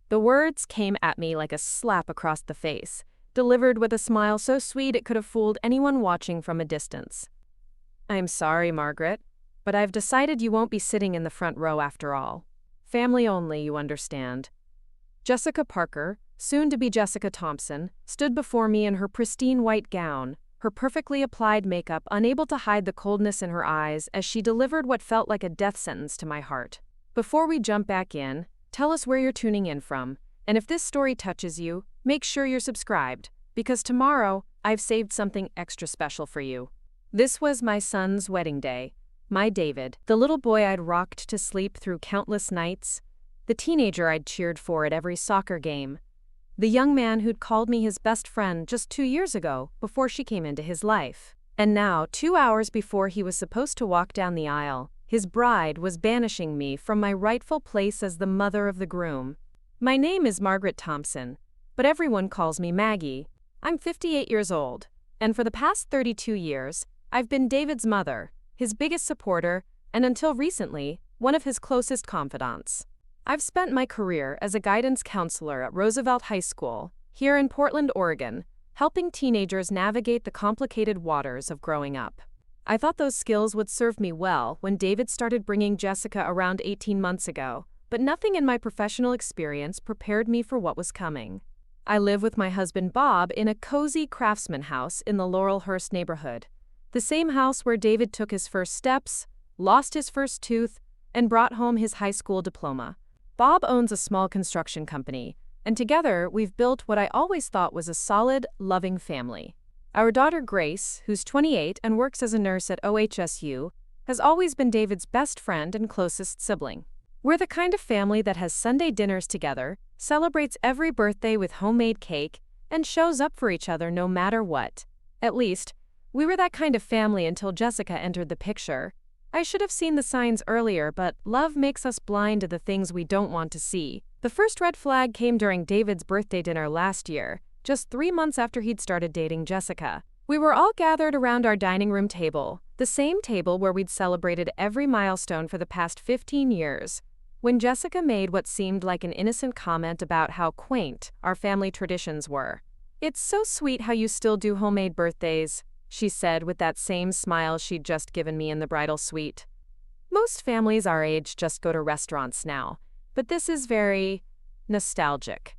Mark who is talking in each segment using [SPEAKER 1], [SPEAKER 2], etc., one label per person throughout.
[SPEAKER 1] The words came at me like a slap across the face, delivered with a smile so sweet it could have fooled anyone watching from a distance. "I'm sorry, Margaret, but I've decided you won't be sitting in the front row after all. Family only, you understand." Jessica Parker, soon to be Jessica Thompson, stood before me in her pristine white gown, her perfectly applied makeup unable to hide the coldness in her eyes as she delivered what felt like a death sentence to my heart. "Before we jump back in, tell us where you're tuning in from, and if this story touches you, make sure you're subscribed, because tomorrow I've saved something extra special for you." This was my son's wedding day. My David, the little boy I'd rocked to sleep through countless nights, the teenager I'd cheered for at every soccer game, the young man who'd called me his best friend just 2 years ago before she came into his life. And now, 2 hours before he was supposed to walk down the aisle, his bride was banishing me from my rightful place as the mother of the groom. My name is Margaret Thompson, but everyone calls me Maggie. I'm 58 years old, and for the past 32 years, I've been David's mother, his biggest supporter, and until recently, one of his closest confidants. I've spent my career as a guidance counselor at Roosevelt High School, here in Portland, Oregon, helping teenagers navigate the complicated waters of growing up. I thought those skills would serve me well when David started bringing Jessica around 18 months ago, but nothing in my professional experience prepared me for what was coming. I live with my husband Bob in a cozy Craftsman house in the Laurelhurst neighborhood, the same house where David took his first steps, lost his first tooth, and brought home his high school diploma. Bob owns a small construction company, and together we've built what I always thought was a solid, loving family. Our daughter Grace, who's 28 and works as a nurse at OHSU, has always been David's best friend and closest sibling. We're the kind of family that has Sunday dinners together, celebrates every birthday with homemade cake, and shows up for each other no matter what. At least, we were that kind of family until Jessica entered the picture. I should have seen the signs earlier, but love makes us blind to the things we don't want to see. The first red flag came during David's birthday dinner last year, just 3 months after he'd started dating Jessica. We were all gathered around our dining room table, the same table where we'd celebrated every milestone for the past 15 years, when Jessica made what seemed like an innocent comment about how quaint our family traditions were. "It's so sweet how you still do homemade birthdays," she said with that same smile she'd just given me in the bridal suite. "Most families our age just go to restaurants now, but this is very nostalgic."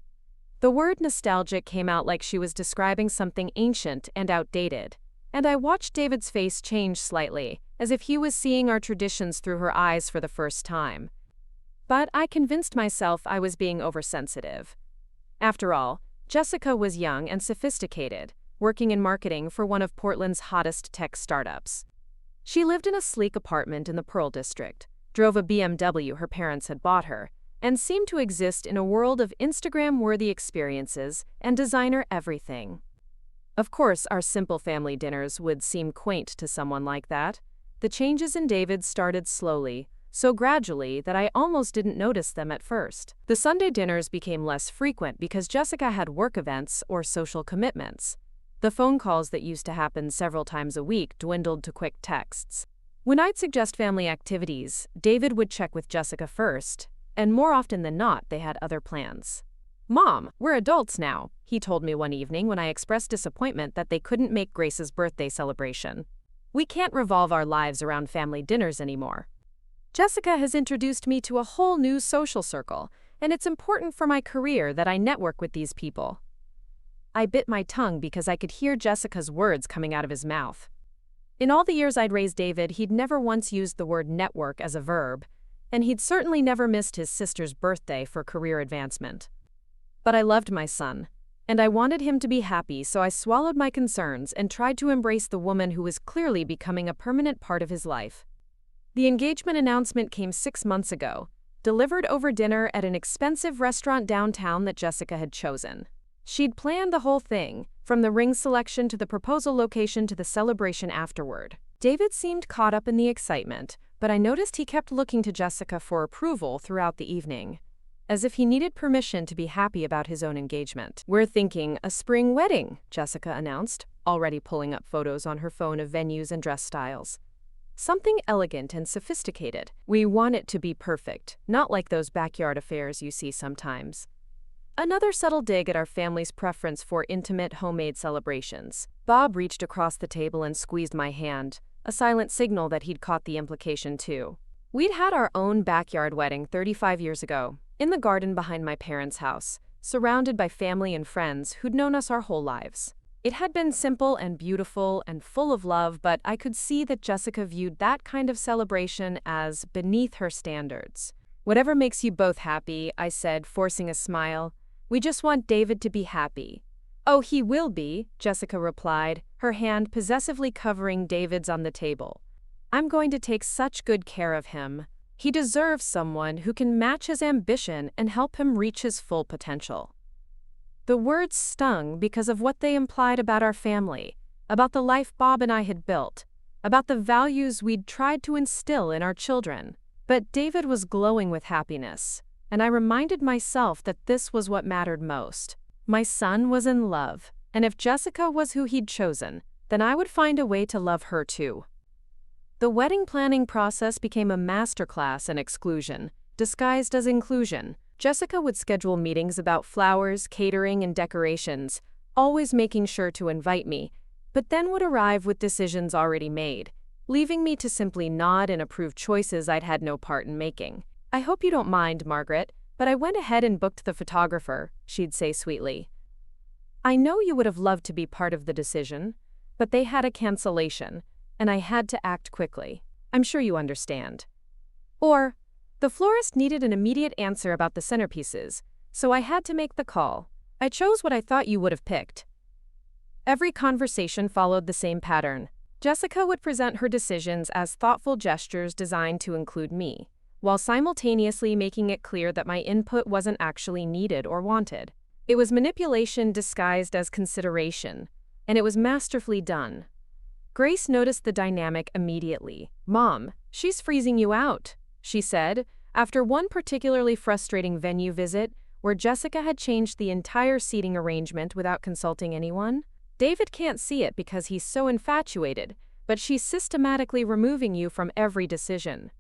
[SPEAKER 1] The word nostalgic came out like she was describing something ancient and outdated, and I watched David's face change slightly, as if he was seeing our traditions through her eyes for the first time. But I convinced myself I was being oversensitive. After all, Jessica was young and sophisticated, working in marketing for one of Portland's hottest tech startups. She lived in a sleek apartment in the Pearl District, drove a BMW her parents had bought her, and seemed to exist in a world of Instagram-worthy experiences and designer everything. Of course, our simple family dinners would seem quaint to someone like that. The changes in David started slowly, so gradually that I almost didn't notice them at first. The Sunday dinners became less frequent because Jessica had work events or social commitments. The phone calls that used to happen several times a week dwindled to quick texts. When I'd suggest family activities, David would check with Jessica first, and more often than not, they had other plans. "Mom, we're adults now," he told me one evening when I expressed disappointment that they couldn't make Grace's birthday celebration. "We can't revolve our lives around family dinners anymore. Jessica has introduced me to a whole new social circle, and it's important for my career that I network with these people." I bit my tongue because I could hear Jessica's words coming out of his mouth. In all the years I'd raised David, he'd never once used the word network as a verb, and he'd certainly never missed his sister's birthday for career advancement. But I loved my son, and I wanted him to be happy, so I swallowed my concerns and tried to embrace the woman who was clearly becoming a permanent part of his life. The engagement announcement came 6 months ago, delivered over dinner at an expensive restaurant downtown that Jessica had chosen. She'd planned the whole thing, from the ring selection to the proposal location to the celebration afterward. David seemed caught up in the excitement, but I noticed he kept looking to Jessica for approval throughout the evening, as if he needed permission to be happy about his own engagement. "We're thinking a spring wedding," Jessica announced, already pulling up photos on her phone of venues and dress styles. "Something elegant and sophisticated. We want it to be perfect, not like those backyard affairs you see sometimes." Another subtle dig at our family's preference for intimate homemade celebrations. Bob reached across the table and squeezed my hand, a silent signal that he'd caught the implication too. We'd had our own backyard wedding 35 years ago, in the garden behind my parents' house, surrounded by family and friends who'd known us our whole lives. It had been simple and beautiful and full of love, but I could see that Jessica viewed that kind of celebration as beneath her standards. "Whatever makes you both happy," I said, forcing a smile. "We just want David to be happy." "Oh, he will be," Jessica replied, her hand possessively covering David's on the table. "I'm going to take such good care of him. He deserves someone who can match his ambition and help him reach his full potential." The words stung because of what they implied about our family, about the life Bob and I had built, about the values we'd tried to instill in our children. But David was glowing with happiness, and I reminded myself that this was what mattered most. My son was in love, and if Jessica was who he'd chosen, then I would find a way to love her too. The wedding planning process became a masterclass in exclusion, disguised as inclusion. Jessica would schedule meetings about flowers, catering, and decorations, always making sure to invite me, but then would arrive with decisions already made, leaving me to simply nod and approve choices I'd had no part in making. "I hope you don't mind, Margaret, but I went ahead and booked the photographer," she'd say sweetly. "I know you would have loved to be part of the decision, but they had a cancellation, and I had to act quickly. I'm sure you understand." Or, "The florist needed an immediate answer about the centerpieces, so I had to make the call. I chose what I thought you would have picked." Every conversation followed the same pattern. Jessica would present her decisions as thoughtful gestures designed to include me, while simultaneously making it clear that my input wasn't actually needed or wanted. It was manipulation disguised as consideration, and it was masterfully done. Grace noticed the dynamic immediately. "Mom, she's freezing you out," she said, after one particularly frustrating venue visit where Jessica had changed the entire seating arrangement without consulting anyone. "David can't see it because he's so infatuated, but she's systematically removing you from every decision."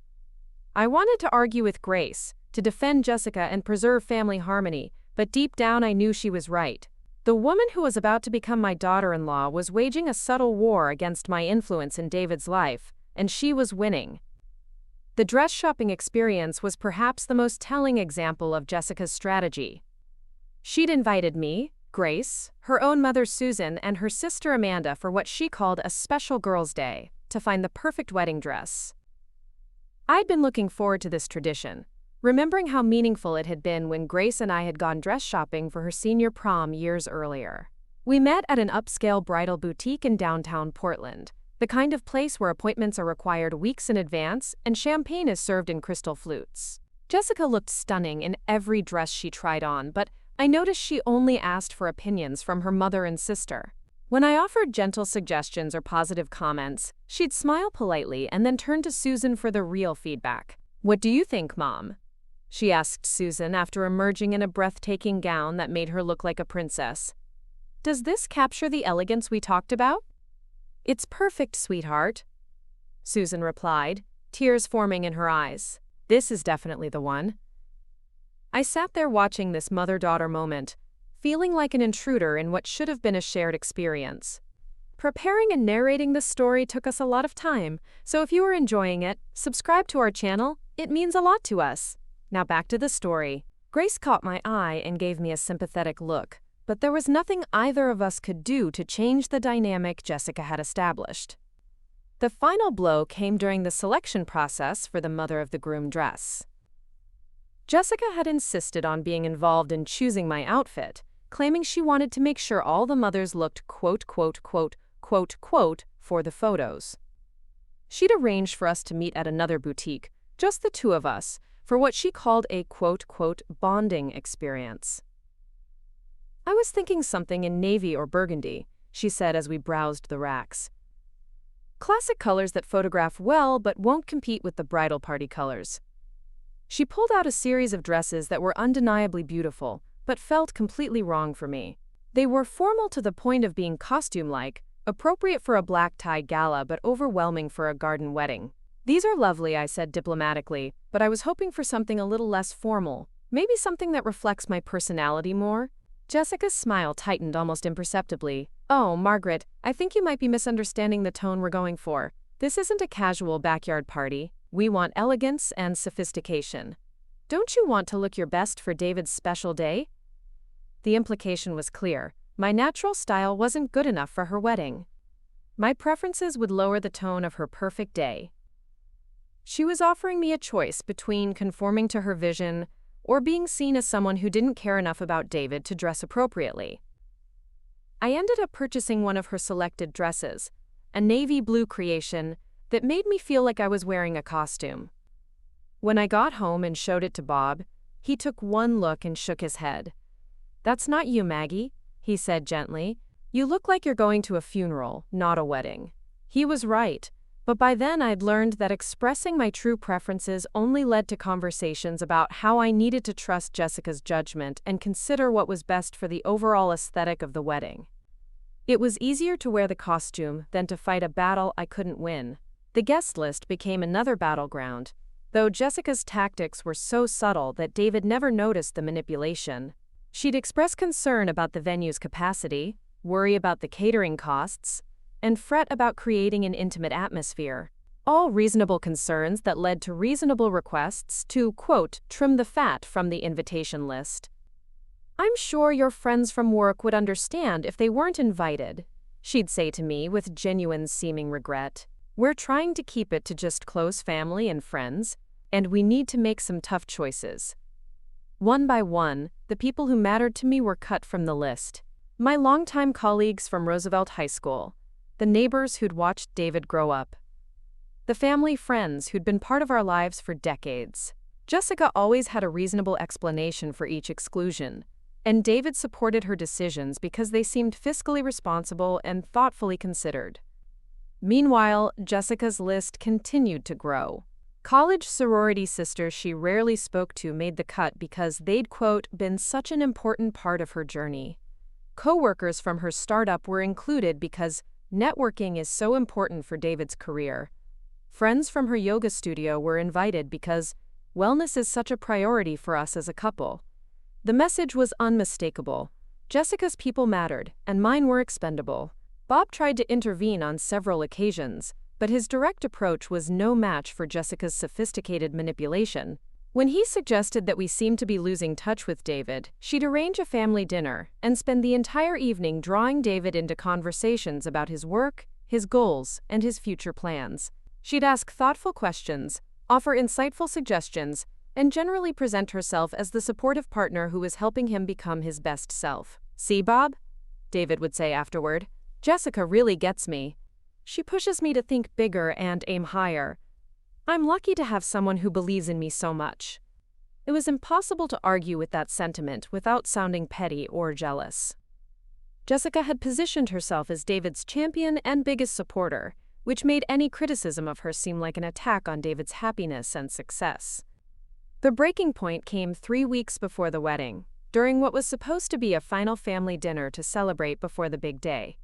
[SPEAKER 1] I wanted to argue with Grace, to defend Jessica and preserve family harmony, but deep down I knew she was right. The woman who was about to become my daughter-in-law was waging a subtle war against my influence in David's life, and she was winning. The dress shopping experience was perhaps the most telling example of Jessica's strategy. She'd invited me, Grace, her own mother Susan, and her sister Amanda for what she called a special girls' day, to find the perfect wedding dress. I'd been looking forward to this tradition, remembering how meaningful it had been when Grace and I had gone dress shopping for her senior prom years earlier. We met at an upscale bridal boutique in downtown Portland, the kind of place where appointments are required weeks in advance and champagne is served in crystal flutes. Jessica looked stunning in every dress she tried on, but I noticed she only asked for opinions from her mother and sister. When I offered gentle suggestions or positive comments, she'd smile politely and then turn to Susan for the real feedback. "What do you think, Mom?" she asked Susan after emerging in a breathtaking gown that made her look like a princess. "Does this capture the elegance we talked about?" "It's perfect, sweetheart," Susan replied, tears forming in her eyes. "This is definitely the one." I sat there watching this mother-daughter moment, feeling like an intruder in what should have been a shared experience. Preparing and narrating this story took us a lot of time, so if you are enjoying it, subscribe to our channel. It means a lot to us. Now back to the story. Grace caught my eye and gave me a sympathetic look, but there was nothing either of us could do to change the dynamic Jessica had established. The final blow came during the selection process for the mother of the groom dress. Jessica had insisted on being involved in choosing my outfit, claiming she wanted to make sure all the mothers looked quote, quote, quote, quote, quote, for the photos. She'd arranged for us to meet at another boutique, just the two of us, for what she called a quote, quote, bonding experience. "I was thinking something in navy or burgundy," she said as we browsed the racks. "Classic colors that photograph well but won't compete with the bridal party colors." She pulled out a series of dresses that were undeniably beautiful, but felt completely wrong for me. They were formal to the point of being costume-like, appropriate for a black-tie gala but overwhelming for a garden wedding. "These are lovely," I said diplomatically, "but I was hoping for something a little less formal. Maybe something that reflects my personality more? Jessica's smile tightened almost imperceptibly. Oh, Margaret, I think you might be misunderstanding the tone we're going for. This isn't a casual backyard party. We want elegance and sophistication. Don't you want to look your best for David's special day? The implication was clear. My natural style wasn't good enough for her wedding. My preferences would lower the tone of her perfect day. She was offering me a choice between conforming to her vision or being seen as someone who didn't care enough about David to dress appropriately. I ended up purchasing one of her selected dresses, a navy blue creation that made me feel like I was wearing a costume. When I got home and showed it to Bob, he took one look and shook his head. "That's not you, Maggie," he said gently. "You look like you're going to a funeral, not a wedding." He was right, but by then I'd learned that expressing my true preferences only led to conversations about how I needed to trust Jessica's judgment and consider what was best for the overall aesthetic of the wedding. It was easier to wear the costume than to fight a battle I couldn't win. The guest list became another battleground, though Jessica's tactics were so subtle that David never noticed the manipulation. She'd express concern about the venue's capacity, worry about the catering costs, and fret about creating an intimate atmosphere. All reasonable concerns that led to reasonable requests to, quote, trim the fat from the invitation list. "I'm sure your friends from work would understand if they weren't invited," she'd say to me with genuine seeming regret. "We're trying to keep it to just close family and friends, and we need to make some tough choices." One by one, the people who mattered to me were cut from the list. My longtime colleagues from Roosevelt High School, the neighbors who'd watched David grow up, the family friends who'd been part of our lives for decades. Jessica always had a reasonable explanation for each exclusion, and David supported her decisions because they seemed fiscally responsible and thoughtfully considered. Meanwhile, Jessica's list continued to grow. College sorority sisters she rarely spoke to made the cut because they'd, quote, been such an important part of her journey. Coworkers from her startup were included because networking is so important for David's career. Friends from her yoga studio were invited because wellness is such a priority for us as a couple. The message was unmistakable. Jessica's people mattered, and mine were expendable. Bob tried to intervene on several occasions, but his direct approach was no match for Jessica's sophisticated manipulation. When he suggested that we seemed to be losing touch with David, she'd arrange a family dinner and spend the entire evening drawing David into conversations about his work, his goals, and his future plans. She'd ask thoughtful questions, offer insightful suggestions, and generally present herself as the supportive partner who was helping him become his best self. "See, Bob?" David would say afterward. "Jessica really gets me. She pushes me to think bigger and aim higher. I'm lucky to have someone who believes in me so much." It was impossible to argue with that sentiment without sounding petty or jealous. Jessica had positioned herself as David's champion and biggest supporter, which made any criticism of her seem like an attack on David's happiness and success. The breaking point came 3 weeks before the wedding, during what was supposed to be a final family dinner to celebrate before the big day.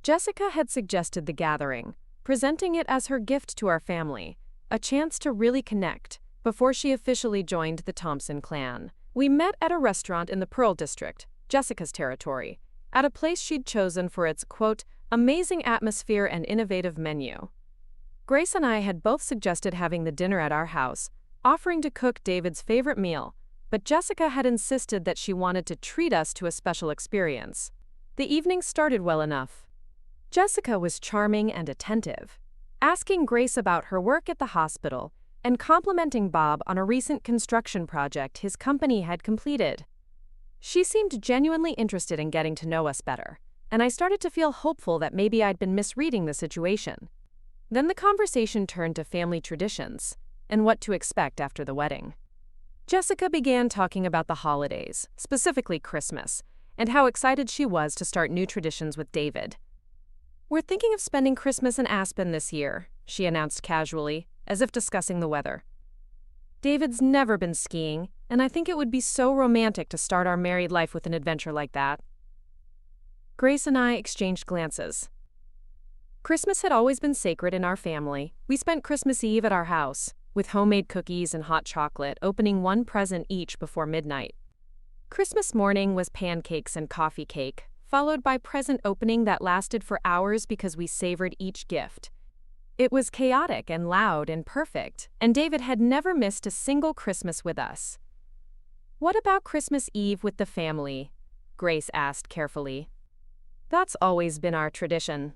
[SPEAKER 1] Jessica had suggested the gathering, presenting it as her gift to our family, a chance to really connect, before she officially joined the Thompson clan. We met at a restaurant in the Pearl District, Jessica's territory, at a place she'd chosen for its, quote, amazing atmosphere and innovative menu. Grace and I had both suggested having the dinner at our house, offering to cook David's favorite meal, but Jessica had insisted that she wanted to treat us to a special experience. The evening started well enough. Jessica was charming and attentive, asking Grace about her work at the hospital and complimenting Bob on a recent construction project his company had completed. She seemed genuinely interested in getting to know us better, and I started to feel hopeful that maybe I'd been misreading the situation. Then the conversation turned to family traditions and what to expect after the wedding. Jessica began talking about the holidays, specifically Christmas, and how excited she was to start new traditions with David. "We're thinking of spending Christmas in Aspen this year," she announced casually, as if discussing the weather. "David's never been skiing, and I think it would be so romantic to start our married life with an adventure like that." Grace and I exchanged glances. Christmas had always been sacred in our family. We spent Christmas Eve at our house, with homemade cookies and hot chocolate, opening one present each before midnight. Christmas morning was pancakes and coffee cake, followed by present opening that lasted for hours because we savored each gift. It was chaotic and loud and perfect, and David had never missed a single Christmas with us. "What about Christmas Eve with the family?" Grace asked carefully. "That's always been our tradition."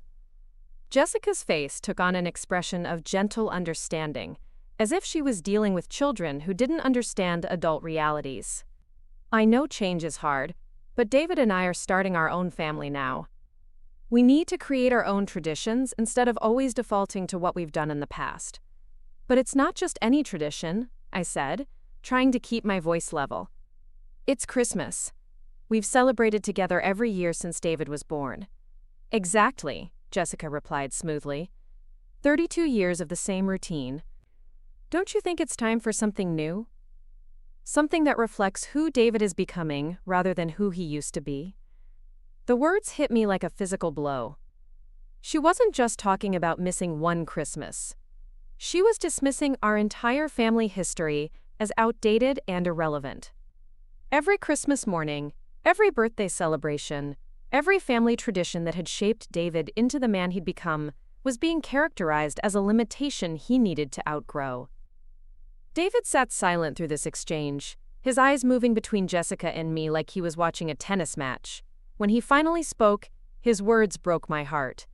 [SPEAKER 1] Jessica's face took on an expression of gentle understanding, as if she was dealing with children who didn't understand adult realities. "I know change is hard, but David and I are starting our own family now. We need to create our own traditions instead of always defaulting to what we've done in the past." "But it's not just any tradition," I said, trying to keep my voice level. "It's Christmas. We've celebrated together every year since David was born." "Exactly," Jessica replied smoothly. 32 years of the same routine. Don't you think it's time for something new? Something that reflects who David is becoming rather than who he used to be? The words hit me like a physical blow. She wasn't just talking about missing one Christmas. She was dismissing our entire family history as outdated and irrelevant. Every Christmas morning, every birthday celebration, every family tradition that had shaped David into the man he'd become was being characterized as a limitation he needed to outgrow. David sat silent through this exchange, his eyes moving between Jessica and me like he was watching a tennis match. When he finally spoke, his words broke my heart.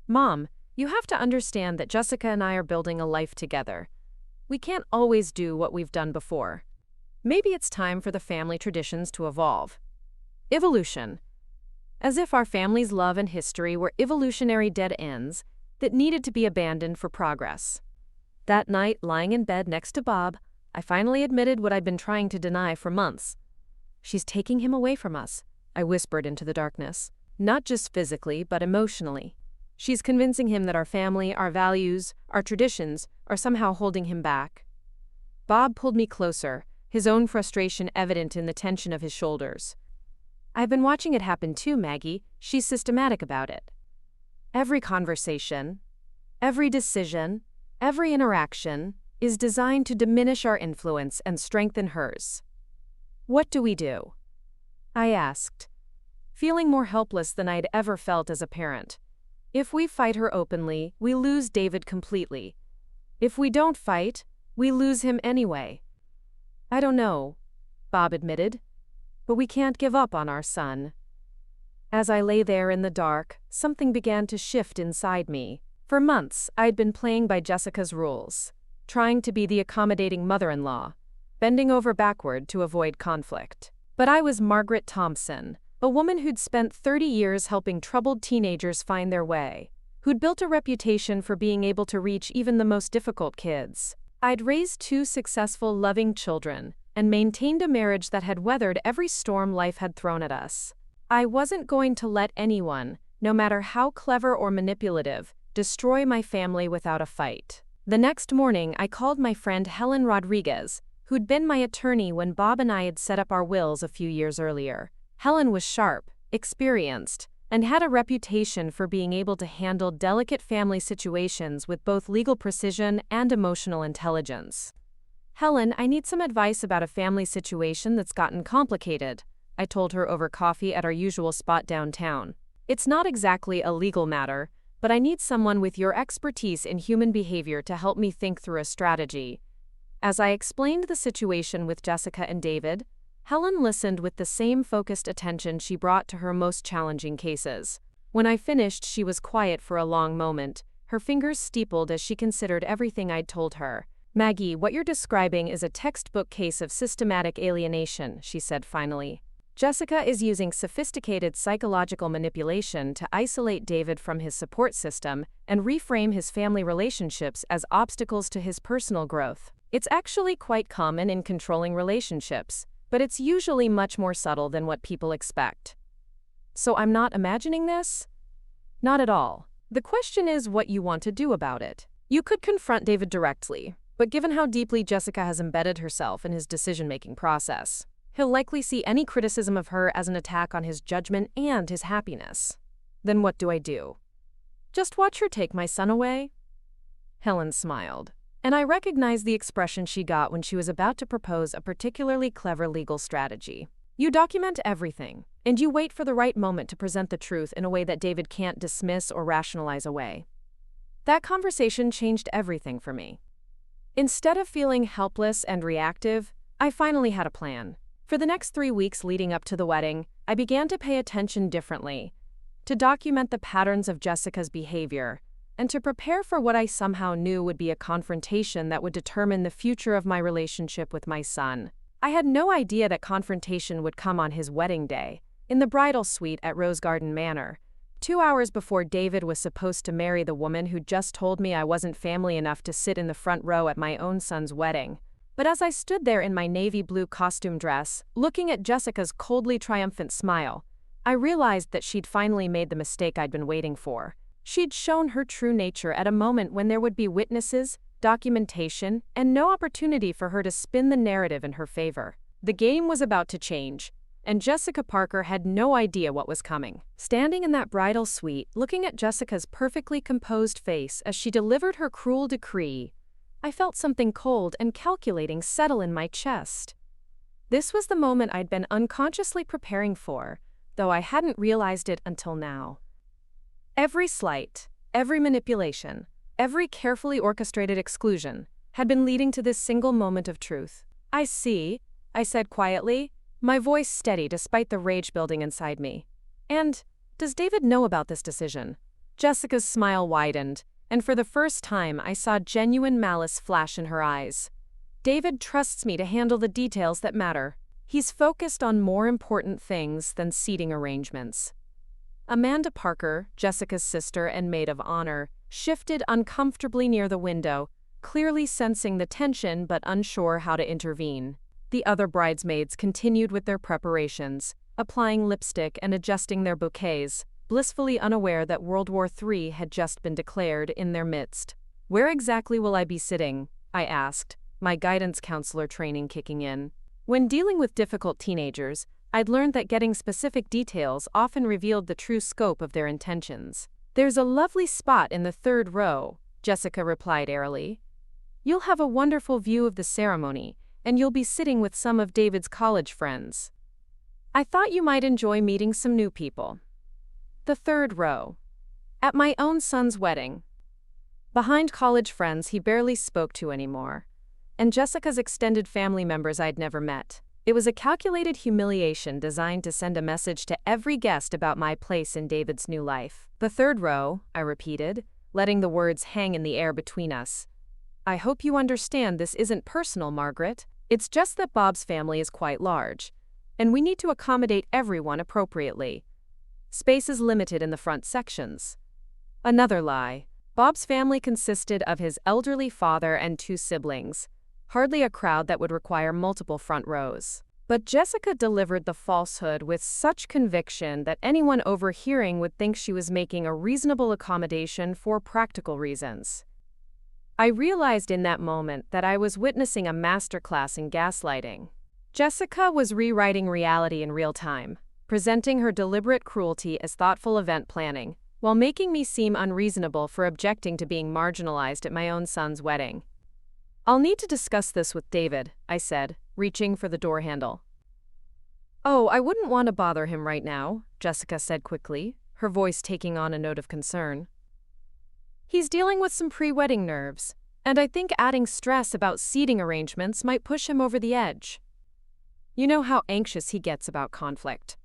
[SPEAKER 1] "Mom, you have to understand that Jessica and I are building a life together. We can't always do what we've done before. Maybe it's time for the family traditions to evolve." Evolution. As if our family's love and history were evolutionary dead ends that needed to be abandoned for progress. That night, lying in bed next to Bob, I finally admitted what I'd been trying to deny for months. "She's taking him away from us," I whispered into the darkness. "Not just physically, but emotionally. She's convincing him that our family, our values, our traditions are somehow holding him back." Bob pulled me closer, his own frustration evident in the tension of his shoulders. "I've been watching it happen too, Maggie. She's systematic about it. Every conversation, every decision, every interaction is designed to diminish our influence and strengthen hers." "What do we do?" I asked, feeling more helpless than I'd ever felt as a parent. "If we fight her openly, we lose David completely. If we don't fight, we lose him anyway." "I don't know," Bob admitted, "but we can't give up on our son." As I lay there in the dark, something began to shift inside me. For months, I'd been playing by Jessica's rules, trying to be the accommodating mother-in-law, bending over backward to avoid conflict. But I was Margaret Thompson, a woman who'd spent 30 years helping troubled teenagers find their way, who'd built a reputation for being able to reach even the most difficult kids. I'd raised 2 successful, loving children and maintained a marriage that had weathered every storm life had thrown at us. I wasn't going to let anyone, no matter how clever or manipulative, destroy my family without a fight. The next morning, I called my friend Helen Rodriguez, who'd been my attorney when Bob and I had set up our wills a few years earlier. Helen was sharp, experienced, and had a reputation for being able to handle delicate family situations with both legal precision and emotional intelligence. "Helen, I need some advice about a family situation that's gotten complicated," I told her over coffee at our usual spot downtown. "It's not exactly a legal matter, but I need someone with your expertise in human behavior to help me think through a strategy." As I explained the situation with Jessica and David, Helen listened with the same focused attention she brought to her most challenging cases. When I finished, she was quiet for a long moment, her fingers steepled as she considered everything I'd told her. "Maggie, what you're describing is a textbook case of systematic alienation," she said finally. "Jessica is using sophisticated psychological manipulation to isolate David from his support system and reframe his family relationships as obstacles to his personal growth. It's actually quite common in controlling relationships, but it's usually much more subtle than what people expect." "So I'm not imagining this?" "Not at all. The question is what you want to do about it. You could confront David directly, but given how deeply Jessica has embedded herself in his decision-making process, he'll likely see any criticism of her as an attack on his judgment and his happiness. Then what do I do? Just watch her take my son away?" Helen smiled. And I recognized the expression she got when she was about to propose a particularly clever legal strategy. You document everything, and you wait for the right moment to present the truth in a way that David can't dismiss or rationalize away. That conversation changed everything for me. Instead of feeling helpless and reactive, I finally had a plan. For the next 3 weeks leading up to the wedding, I began to pay attention differently, to document the patterns of Jessica's behavior, and to prepare for what I somehow knew would be a confrontation that would determine the future of my relationship with my son. I had no idea that confrontation would come on his wedding day, in the bridal suite at Rose Garden Manor, 2 hours before David was supposed to marry the woman who just told me I wasn't family enough to sit in the front row at my own son's wedding. But as I stood there in my navy blue costume dress, looking at Jessica's coldly triumphant smile, I realized that she'd finally made the mistake I'd been waiting for. She'd shown her true nature at a moment when there would be witnesses, documentation, and no opportunity for her to spin the narrative in her favor. The game was about to change, and Jessica Parker had no idea what was coming. Standing in that bridal suite, looking at Jessica's perfectly composed face as she delivered her cruel decree, I felt something cold and calculating settle in my chest. This was the moment I'd been unconsciously preparing for, though I hadn't realized it until now. Every slight, every manipulation, every carefully orchestrated exclusion had been leading to this single moment of truth. "I see," I said quietly, my voice steady despite the rage building inside me. "And does David know about this decision?" Jessica's smile widened, and for the first time I saw genuine malice flash in her eyes. "David trusts me to handle the details that matter. He's focused on more important things than seating arrangements." Amanda Parker, Jessica's sister and maid of honor, shifted uncomfortably near the window, clearly sensing the tension but unsure how to intervene. The other bridesmaids continued with their preparations, applying lipstick and adjusting their bouquets, blissfully unaware that World War III had just been declared in their midst. "Where exactly will I be sitting?" I asked, my guidance counselor training kicking in. When dealing with difficult teenagers, I'd learned that getting specific details often revealed the true scope of their intentions. "There's a lovely spot in the 3rd row," Jessica replied airily. "You'll have a wonderful view of the ceremony, and you'll be sitting with some of David's college friends. I thought you might enjoy meeting some new people." The 3rd row. At my own son's wedding. Behind college friends he barely spoke to anymore, and Jessica's extended family members I'd never met. It was a calculated humiliation designed to send a message to every guest about my place in David's new life. "The 3rd row," I repeated, letting the words hang in the air between us. "I hope you understand this isn't personal, Margaret. It's just that Bob's family is quite large, and we need to accommodate everyone appropriately. Space is limited in the front sections." Another lie. Bob's family consisted of his elderly father and 2 siblings, hardly a crowd that would require multiple front rows. But Jessica delivered the falsehood with such conviction that anyone overhearing would think she was making a reasonable accommodation for practical reasons. I realized in that moment that I was witnessing a masterclass in gaslighting. Jessica was rewriting reality in real time, presenting her deliberate cruelty as thoughtful event planning, while making me seem unreasonable for objecting to being marginalized at my own son's wedding. "I'll need to discuss this with David," I said, reaching for the door handle. "Oh, I wouldn't want to bother him right now," Jessica said quickly, her voice taking on a note of concern. "He's dealing with some pre-wedding nerves, and I think adding stress about seating arrangements might push him over the edge. You know how anxious he gets about conflict."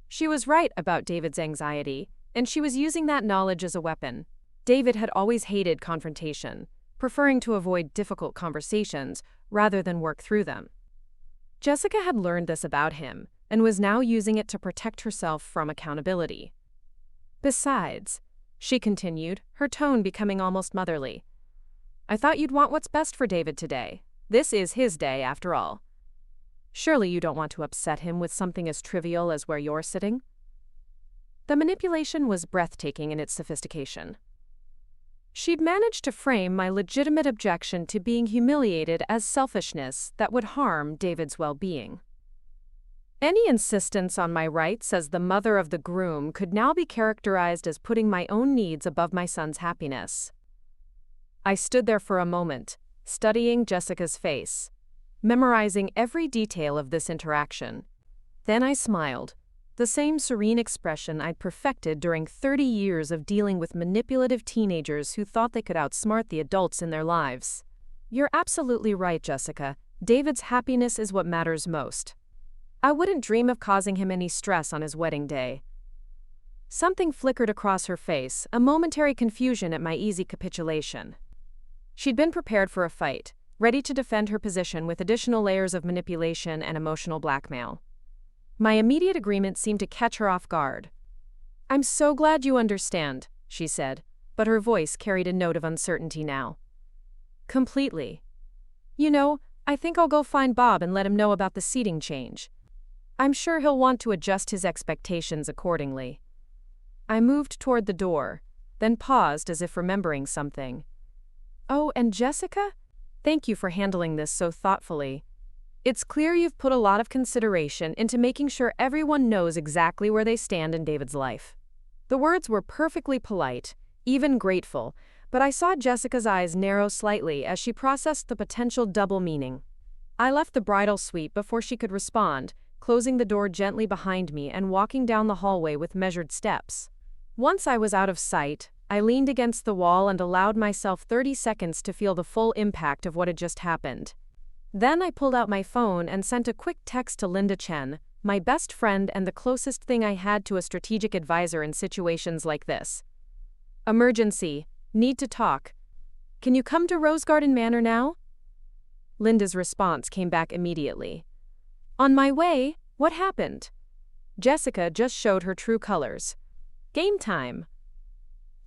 [SPEAKER 1] She was right about David's anxiety, and she was using that knowledge as a weapon. David had always hated confrontation, preferring to avoid difficult conversations rather than work through them. Jessica had learned this about him and was now using it to protect herself from accountability. "Besides," she continued, her tone becoming almost motherly, "I thought you'd want what's best for David today. This is his day, after all. Surely you don't want to upset him with something as trivial as where you're sitting?" The manipulation was breathtaking in its sophistication. She'd managed to frame my legitimate objection to being humiliated as selfishness that would harm David's well-being. Any insistence on my rights as the mother of the groom could now be characterized as putting my own needs above my son's happiness. I stood there for a moment, studying Jessica's face, memorizing every detail of this interaction. Then I smiled, the same serene expression I'd perfected during 30 years of dealing with manipulative teenagers who thought they could outsmart the adults in their lives. You're absolutely right, Jessica. David's happiness is what matters most. I wouldn't dream of causing him any stress on his wedding day. Something flickered across her face, a momentary confusion at my easy capitulation. She'd been prepared for a fight, ready to defend her position with additional layers of manipulation and emotional blackmail. My immediate agreement seemed to catch her off guard. "I'm so glad you understand," she said, but her voice carried a note of uncertainty now. "Completely. You know, I think I'll go find Bob and let him know about the seating change. I'm sure he'll want to adjust his expectations accordingly." I moved toward the door, then paused as if remembering something. "Oh, and Jessica? Thank you for handling this so thoughtfully. It's clear you've put a lot of consideration into making sure everyone knows exactly where they stand in David's life." The words were perfectly polite, even grateful, but I saw Jessica's eyes narrow slightly as she processed the potential double meaning. I left the bridal suite before she could respond, closing the door gently behind me and walking down the hallway with measured steps. Once I was out of sight, I leaned against the wall and allowed myself 30 seconds to feel the full impact of what had just happened. Then I pulled out my phone and sent a quick text to Linda Chen, my best friend and the closest thing I had to a strategic advisor in situations like this. "Emergency. Need to talk. Can you come to Rose Garden Manor now?" Linda's response came back immediately. "On my way. What happened?" Jessica just showed her true colors. Game time.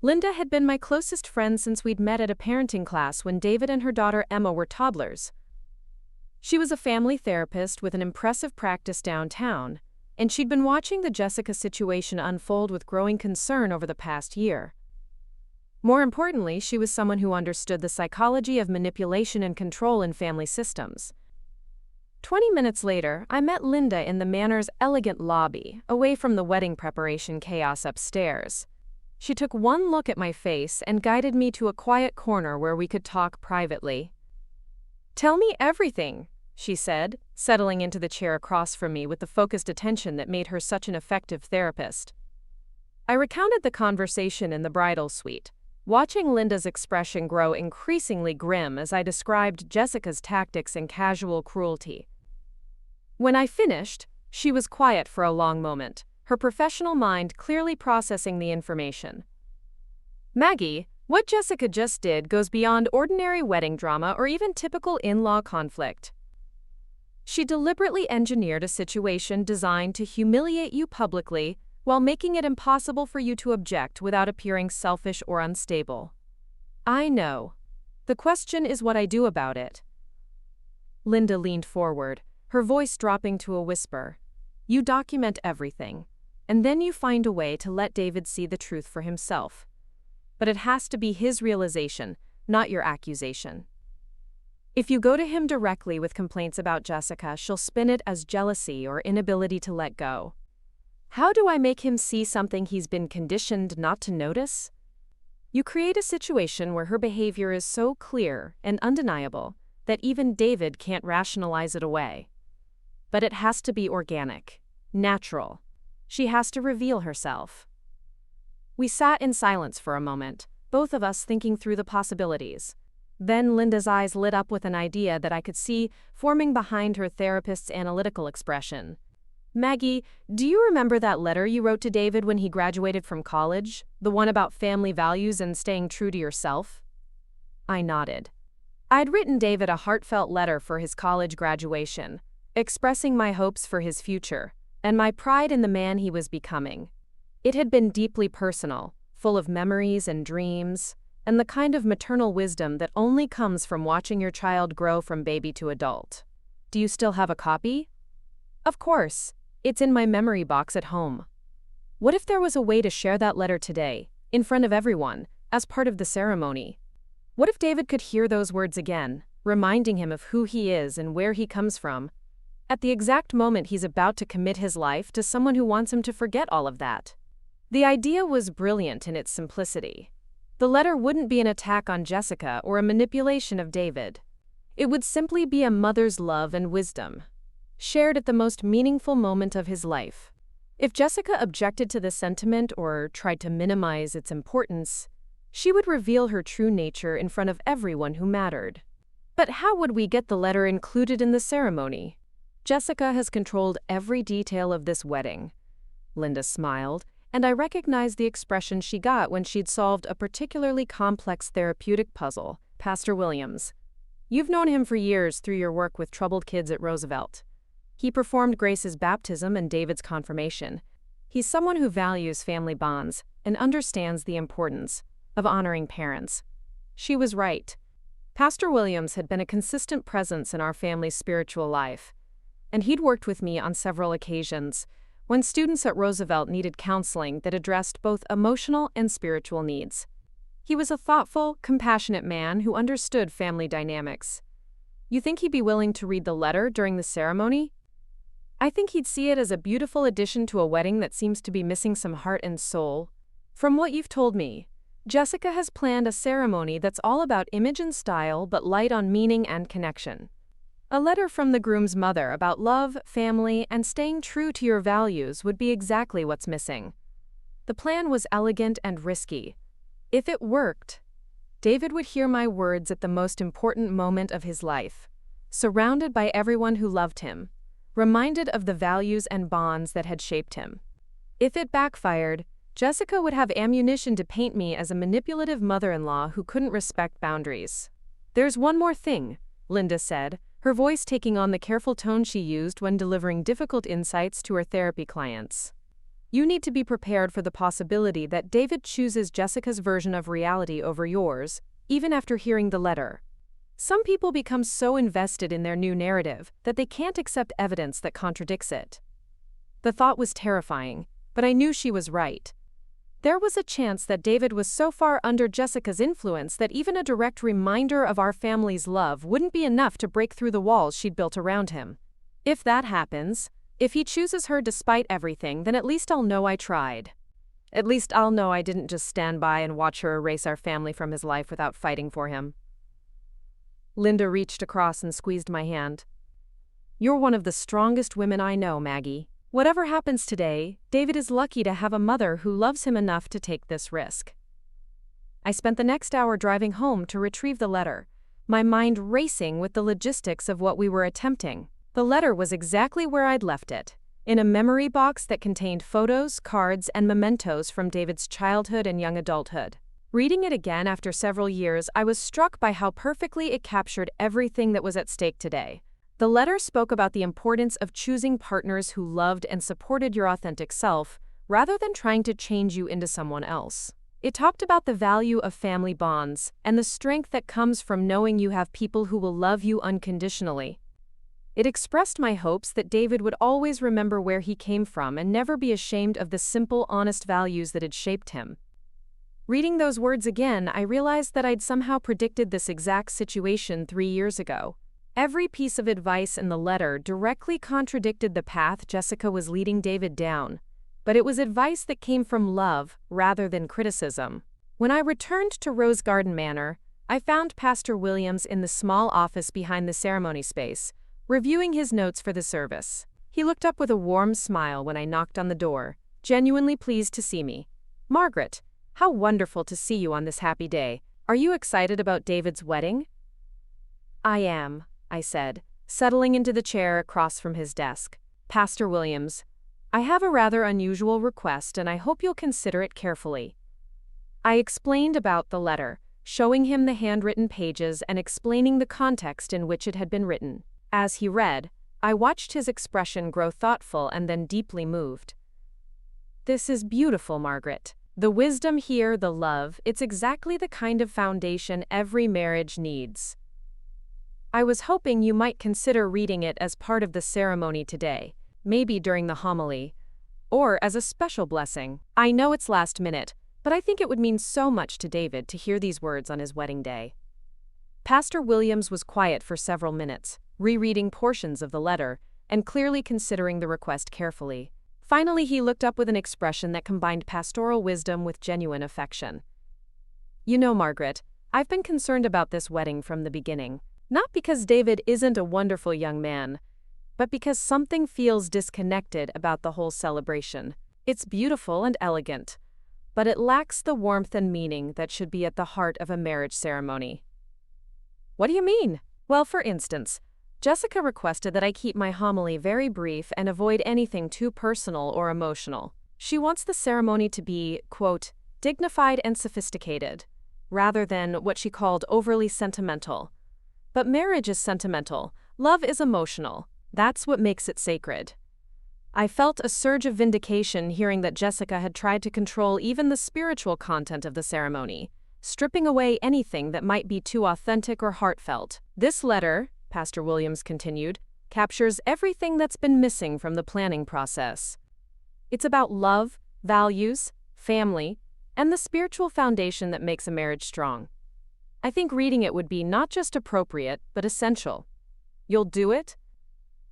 [SPEAKER 1] Linda had been my closest friend since we'd met at a parenting class when David and her daughter Emma were toddlers. She was a family therapist with an impressive practice downtown, and she'd been watching the Jessica situation unfold with growing concern over the past year. More importantly, she was someone who understood the psychology of manipulation and control in family systems. 20 minutes later, I met Linda in the Manor's elegant lobby, away from the wedding preparation chaos upstairs. She took one look at my face and guided me to a quiet corner where we could talk privately. "Tell me everything," she said, settling into the chair across from me with the focused attention that made her such an effective therapist. I recounted the conversation in the bridal suite, watching Linda's expression grow increasingly grim as I described Jessica's tactics and casual cruelty. When I finished, she was quiet for a long moment, her professional mind clearly processing the information. "Maggie, what Jessica just did goes beyond ordinary wedding drama or even typical in-law conflict. She deliberately engineered a situation designed to humiliate you publicly while making it impossible for you to object without appearing selfish or unstable. I know. The question is what I do about it." Linda leaned forward, her voice dropping to a whisper. "You document everything, and then you find a way to let David see the truth for himself. But it has to be his realization, not your accusation. If you go to him directly with complaints about Jessica, she'll spin it as jealousy or inability to let go. How do I make him see something he's been conditioned not to notice? You create a situation where her behavior is so clear and undeniable that even David can't rationalize it away. But it has to be organic, natural. She has to reveal herself." We sat in silence for a moment, both of us thinking through the possibilities. Then Linda's eyes lit up with an idea that I could see forming behind her therapist's analytical expression. "Maggie, do you remember that letter you wrote to David when he graduated from college? The one about family values and staying true to yourself?" I nodded. I'd written David a heartfelt letter for his college graduation, expressing my hopes for his future and my pride in the man he was becoming. It had been deeply personal, full of memories and dreams, and the kind of maternal wisdom that only comes from watching your child grow from baby to adult. "Do you still have a copy?" "Of course. It's in my memory box at home." What if there was a way to share that letter today, in front of everyone, as part of the ceremony? What if David could hear those words again, reminding him of who he is and where he comes from, at the exact moment he's about to commit his life to someone who wants him to forget all of that? The idea was brilliant in its simplicity. The letter wouldn't be an attack on Jessica or a manipulation of David, It would simply be a mother's love and wisdom, shared at the most meaningful moment of his life. If Jessica objected to the sentiment or tried to minimize its importance, she would reveal her true nature in front of everyone who mattered. But how would we get the letter included in the ceremony? Jessica has controlled every detail of this wedding. Linda smiled, and I recognized the expression she got when she'd solved a particularly complex therapeutic puzzle. Pastor Williams. You've known him for years through your work with troubled kids at Roosevelt. He performed Grace's baptism and David's confirmation. He's someone who values family bonds and understands the importance of honoring parents. She was right. Pastor Williams had been a consistent presence in our family's spiritual life, and he'd worked with me on several occasions when students at Roosevelt needed counseling that addressed both emotional and spiritual needs. He was a thoughtful, compassionate man who understood family dynamics. You think he'd be willing to read the letter during the ceremony? I think he'd see it as a beautiful addition to a wedding that seems to be missing some heart and soul. From what you've told me, Jessica has planned a ceremony that's all about image and style but light on meaning and connection. A letter from the groom's mother about love, family, and staying true to your values would be exactly what's missing. The plan was elegant and risky. If it worked, David would hear my words at the most important moment of his life, surrounded by everyone who loved him, reminded of the values and bonds that had shaped him. If it backfired, Jessica would have ammunition to paint me as a manipulative mother-in-law who couldn't respect boundaries. There's one more thing, Linda said, her voice taking on the careful tone she used when delivering difficult insights to her therapy clients. You need to be prepared for the possibility that David chooses Jessica's version of reality over yours, even after hearing the letter. Some people become so invested in their new narrative that they can't accept evidence that contradicts it. The thought was terrifying, but I knew she was right. There was a chance that David was so far under Jessica's influence that even a direct reminder of our family's love wouldn't be enough to break through the walls she'd built around him. If that happens, if he chooses her despite everything, then at least I'll know I tried. At least I'll know I didn't just stand by and watch her erase our family from his life without fighting for him. Linda reached across and squeezed my hand. You're one of the strongest women I know, Maggie. Whatever happens today, David is lucky to have a mother who loves him enough to take this risk. I spent the next hour driving home to retrieve the letter, my mind racing with the logistics of what we were attempting. The letter was exactly where I'd left it, in a memory box that contained photos, cards, and mementos from David's childhood and young adulthood. Reading it again after several years, I was struck by how perfectly it captured everything that was at stake today. The letter spoke about the importance of choosing partners who loved and supported your authentic self, rather than trying to change you into someone else. It talked about the value of family bonds and the strength that comes from knowing you have people who will love you unconditionally. It expressed my hopes that David would always remember where he came from and never be ashamed of the simple, honest values that had shaped him. Reading those words again, I realized that I'd somehow predicted this exact situation 3 years ago. Every piece of advice in the letter directly contradicted the path Jessica was leading David down, but it was advice that came from love rather than criticism. When I returned to Rose Garden Manor, I found Pastor Williams in the small office behind the ceremony space, reviewing his notes for the service. He looked up with a warm smile when I knocked on the door, genuinely pleased to see me. Margaret, how wonderful to see you on this happy day. Are you excited about David's wedding? I am, I said, settling into the chair across from his desk. Pastor Williams, I have a rather unusual request and I hope you'll consider it carefully. I explained about the letter, showing him the handwritten pages and explaining the context in which it had been written. As he read, I watched his expression grow thoughtful and then deeply moved. This is beautiful, Margaret. The wisdom here, the love, it's exactly the kind of foundation every marriage needs. I was hoping you might consider reading it as part of the ceremony today, maybe during the homily, or as a special blessing. I know it's last minute, but I think it would mean so much to David to hear these words on his wedding day. Pastor Williams was quiet for several minutes, rereading portions of the letter and clearly considering the request carefully. Finally, he looked up with an expression that combined pastoral wisdom with genuine affection. You know, Margaret, I've been concerned about this wedding from the beginning. Not because David isn't a wonderful young man, but because something feels disconnected about the whole celebration. It's beautiful and elegant, but it lacks the warmth and meaning that should be at the heart of a marriage ceremony. What do you mean? Well, for instance, Jessica requested that I keep my homily very brief and avoid anything too personal or emotional. She wants the ceremony to be, quote, dignified and sophisticated, rather than what she called overly sentimental. But marriage is sentimental, love is emotional. That's what makes it sacred. I felt a surge of vindication hearing that Jessica had tried to control even the spiritual content of the ceremony, stripping away anything that might be too authentic or heartfelt. This letter, Pastor Williams continued, captures everything that's been missing from the planning process. It's about love, values, family, and the spiritual foundation that makes a marriage strong. I think reading it would be not just appropriate, but essential. You'll do it?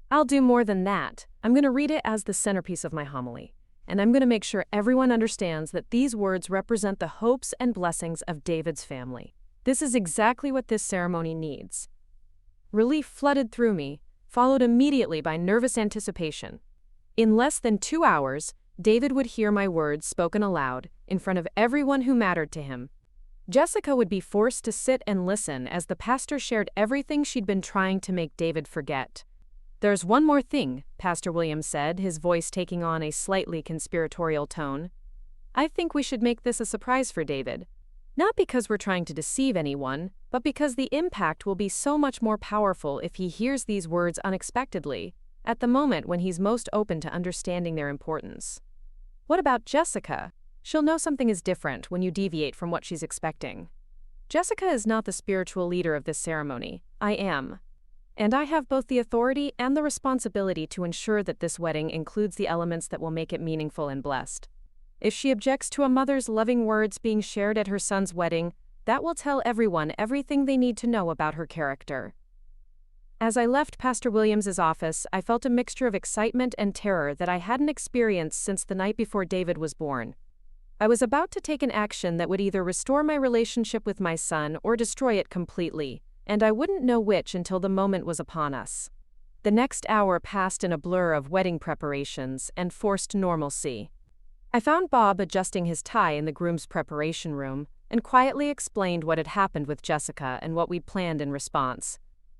[SPEAKER 1] I'll do more than that. I'm going to read it as the centerpiece of my homily, and I'm going to make sure everyone understands that these words represent the hopes and blessings of David's family. This is exactly what this ceremony needs. Relief flooded through me, followed immediately by nervous anticipation. In less than 2 hours, David would hear my words spoken aloud in front of everyone who mattered to him. Jessica would be forced to sit and listen as the pastor shared everything she'd been trying to make David forget. There's one more thing, Pastor Williams said, his voice taking on a slightly conspiratorial tone. I think we should make this a surprise for David. Not because we're trying to deceive anyone, but because the impact will be so much more powerful if he hears these words unexpectedly, at the moment when he's most open to understanding their importance. What about Jessica? She'll know something is different when you deviate from what she's expecting. Jessica is not the spiritual leader of this ceremony. I am. And I have both the authority and the responsibility to ensure that this wedding includes the elements that will make it meaningful and blessed. If she objects to a mother's loving words being shared at her son's wedding, that will tell everyone everything they need to know about her character. As I left Pastor Williams's office, I felt a mixture of excitement and terror that I hadn't experienced since the night before David was born. I was about to take an action that would either restore my relationship with my son or destroy it completely, and I wouldn't know which until the moment was upon us. The next hour passed in a blur of wedding preparations and forced normalcy. I found Bob adjusting his tie in the groom's preparation room and quietly explained what had happened with Jessica and what we'd planned in response.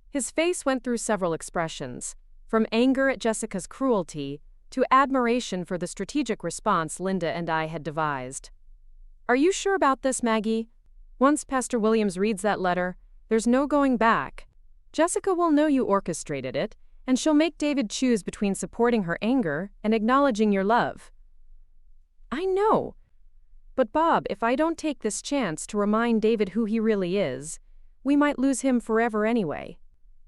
[SPEAKER 1] His face went through several expressions, from anger at Jessica's cruelty to admiration for the strategic response Linda and I had devised. Are you sure about this, Maggie? Once Pastor Williams reads that letter, there's no going back. Jessica will know you orchestrated it, and she'll make David choose between supporting her anger and acknowledging your love. I know. But Bob, if I don't take this chance to remind David who he really is, we might lose him forever anyway.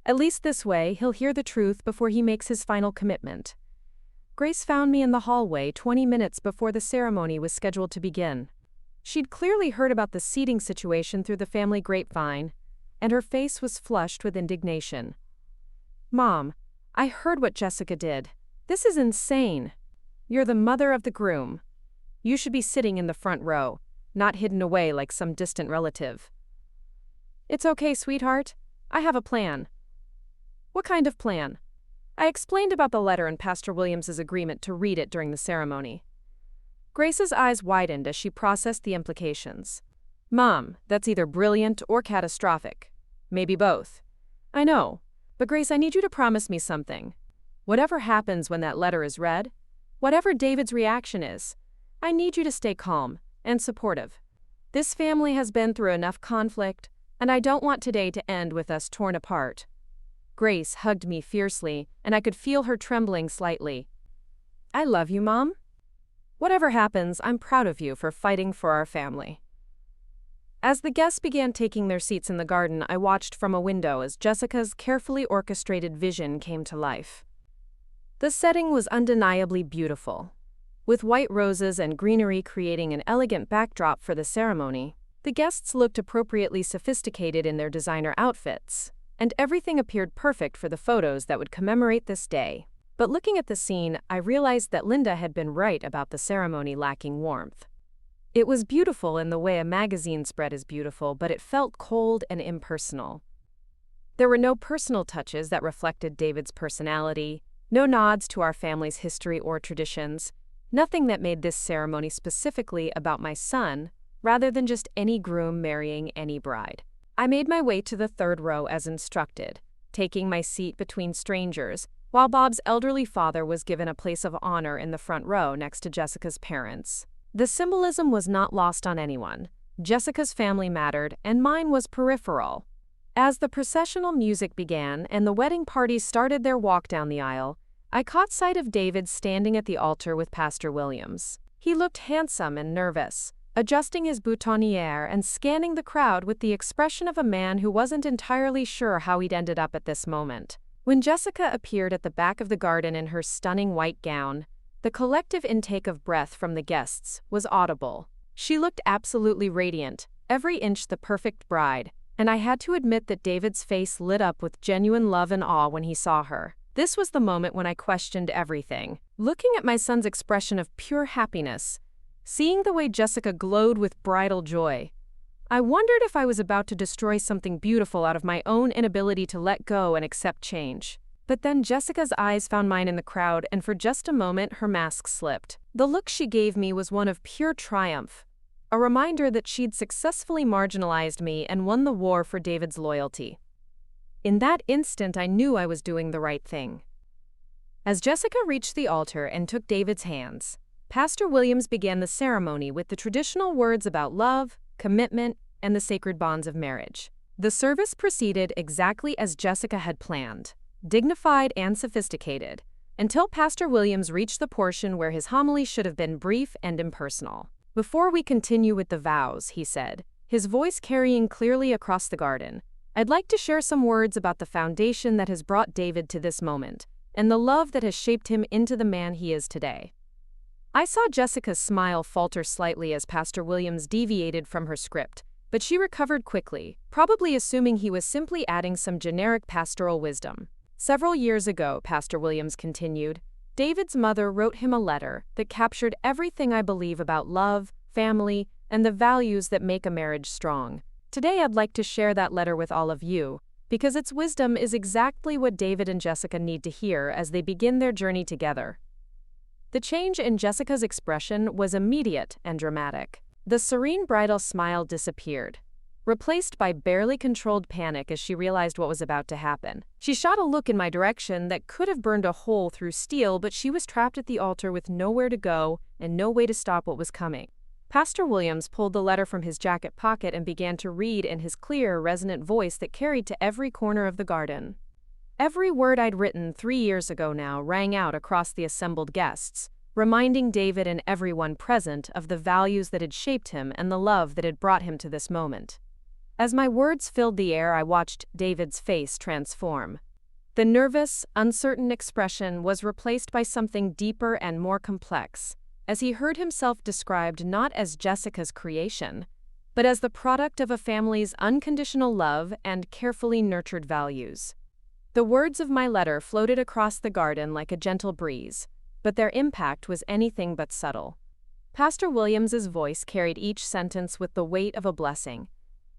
[SPEAKER 1] At least this way, he'll hear the truth before he makes his final commitment. Grace found me in the hallway 20 minutes before the ceremony was scheduled to begin. She'd clearly heard about the seating situation through the family grapevine, and her face was flushed with indignation. Mom, I heard what Jessica did. This is insane. You're the mother of the groom. You should be sitting in the front row, not hidden away like some distant relative. It's okay, sweetheart. I have a plan. What kind of plan? I explained about the letter and Pastor Williams's agreement to read it during the ceremony. Grace's eyes widened as she processed the implications. Mom, that's either brilliant or catastrophic. Maybe both. I know, but Grace, I need you to promise me something. Whatever happens when that letter is read, whatever David's reaction is, I need you to stay calm and supportive. This family has been through enough conflict, and I don't want today to end with us torn apart. Grace hugged me fiercely, and I could feel her trembling slightly. I love you, Mom. Whatever happens, I'm proud of you for fighting for our family. As the guests began taking their seats in the garden, I watched from a window as Jessica's carefully orchestrated vision came to life. The setting was undeniably beautiful. With white roses and greenery creating an elegant backdrop for the ceremony, the guests looked appropriately sophisticated in their designer outfits, and everything appeared perfect for the photos that would commemorate this day. But looking at the scene, I realized that Linda had been right about the ceremony lacking warmth. It was beautiful in the way a magazine spread is beautiful, but it felt cold and impersonal. There were no personal touches that reflected David's personality, no nods to our family's history or traditions, nothing that made this ceremony specifically about my son, rather than just any groom marrying any bride. I made my way to the third row as instructed, taking my seat between strangers, while Bob's elderly father was given a place of honor in the front row next to Jessica's parents. The symbolism was not lost on anyone. Jessica's family mattered, and mine was peripheral. As the processional music began and the wedding party started their walk down the aisle, I caught sight of David standing at the altar with Pastor Williams. He looked handsome and nervous, adjusting his boutonniere and scanning the crowd with the expression of a man who wasn't entirely sure how he'd ended up at this moment. When Jessica appeared at the back of the garden in her stunning white gown, the collective intake of breath from the guests was audible. She looked absolutely radiant, every inch the perfect bride, and I had to admit that David's face lit up with genuine love and awe when he saw her. This was the moment when I questioned everything. Looking at my son's expression of pure happiness, seeing the way Jessica glowed with bridal joy, I wondered if I was about to destroy something beautiful out of my own inability to let go and accept change. But then Jessica's eyes found mine in the crowd, and for just a moment her mask slipped. The look she gave me was one of pure triumph, a reminder that she'd successfully marginalized me and won the war for David's loyalty. In that instant, I knew I was doing the right thing. As Jessica reached the altar and took David's hands, Pastor Williams began the ceremony with the traditional words about love, commitment, and the sacred bonds of marriage. The service proceeded exactly as Jessica had planned, dignified and sophisticated, until Pastor Williams reached the portion where his homily should have been brief and impersonal. "Before we continue with the vows," he said, his voice carrying clearly across the garden, "I'd like to share some words about the foundation that has brought David to this moment, and the love that has shaped him into the man he is today." I saw Jessica's smile falter slightly as Pastor Williams deviated from her script, but she recovered quickly, probably assuming he was simply adding some generic pastoral wisdom. "Several years ago," Pastor Williams continued, "David's mother wrote him a letter that captured everything I believe about love, family, and the values that make a marriage strong. Today I'd like to share that letter with all of you, because its wisdom is exactly what David and Jessica need to hear as they begin their journey together." The change in Jessica's expression was immediate and dramatic. The serene bridal smile disappeared, replaced by barely controlled panic as she realized what was about to happen. She shot a look in my direction that could have burned a hole through steel, but she was trapped at the altar with nowhere to go and no way to stop what was coming. Pastor Williams pulled the letter from his jacket pocket and began to read in his clear, resonant voice that carried to every corner of the garden. Every word I'd written 3 years ago now rang out across the assembled guests, reminding David and everyone present of the values that had shaped him and the love that had brought him to this moment. As my words filled the air, I watched David's face transform. The nervous, uncertain expression was replaced by something deeper and more complex, as he heard himself described not as Jessica's creation, but as the product of a family's unconditional love and carefully nurtured values. The words of my letter floated across the garden like a gentle breeze, but their impact was anything but subtle. Pastor Williams's voice carried each sentence with the weight of a blessing,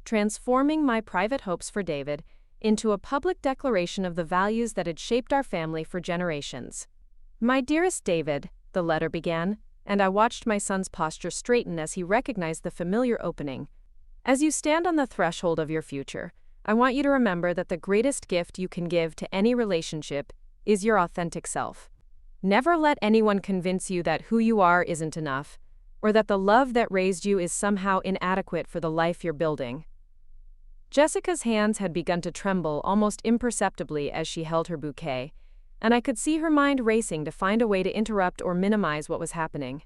[SPEAKER 1] transforming my private hopes for David into a public declaration of the values that had shaped our family for generations. "My dearest David," the letter began, and I watched my son's posture straighten as he recognized the familiar opening. "As you stand on the threshold of your future, I want you to remember that the greatest gift you can give to any relationship is your authentic self. Never let anyone convince you that who you are isn't enough, or that the love that raised you is somehow inadequate for the life you're building." Jessica's hands had begun to tremble almost imperceptibly as she held her bouquet, and I could see her mind racing to find a way to interrupt or minimize what was happening.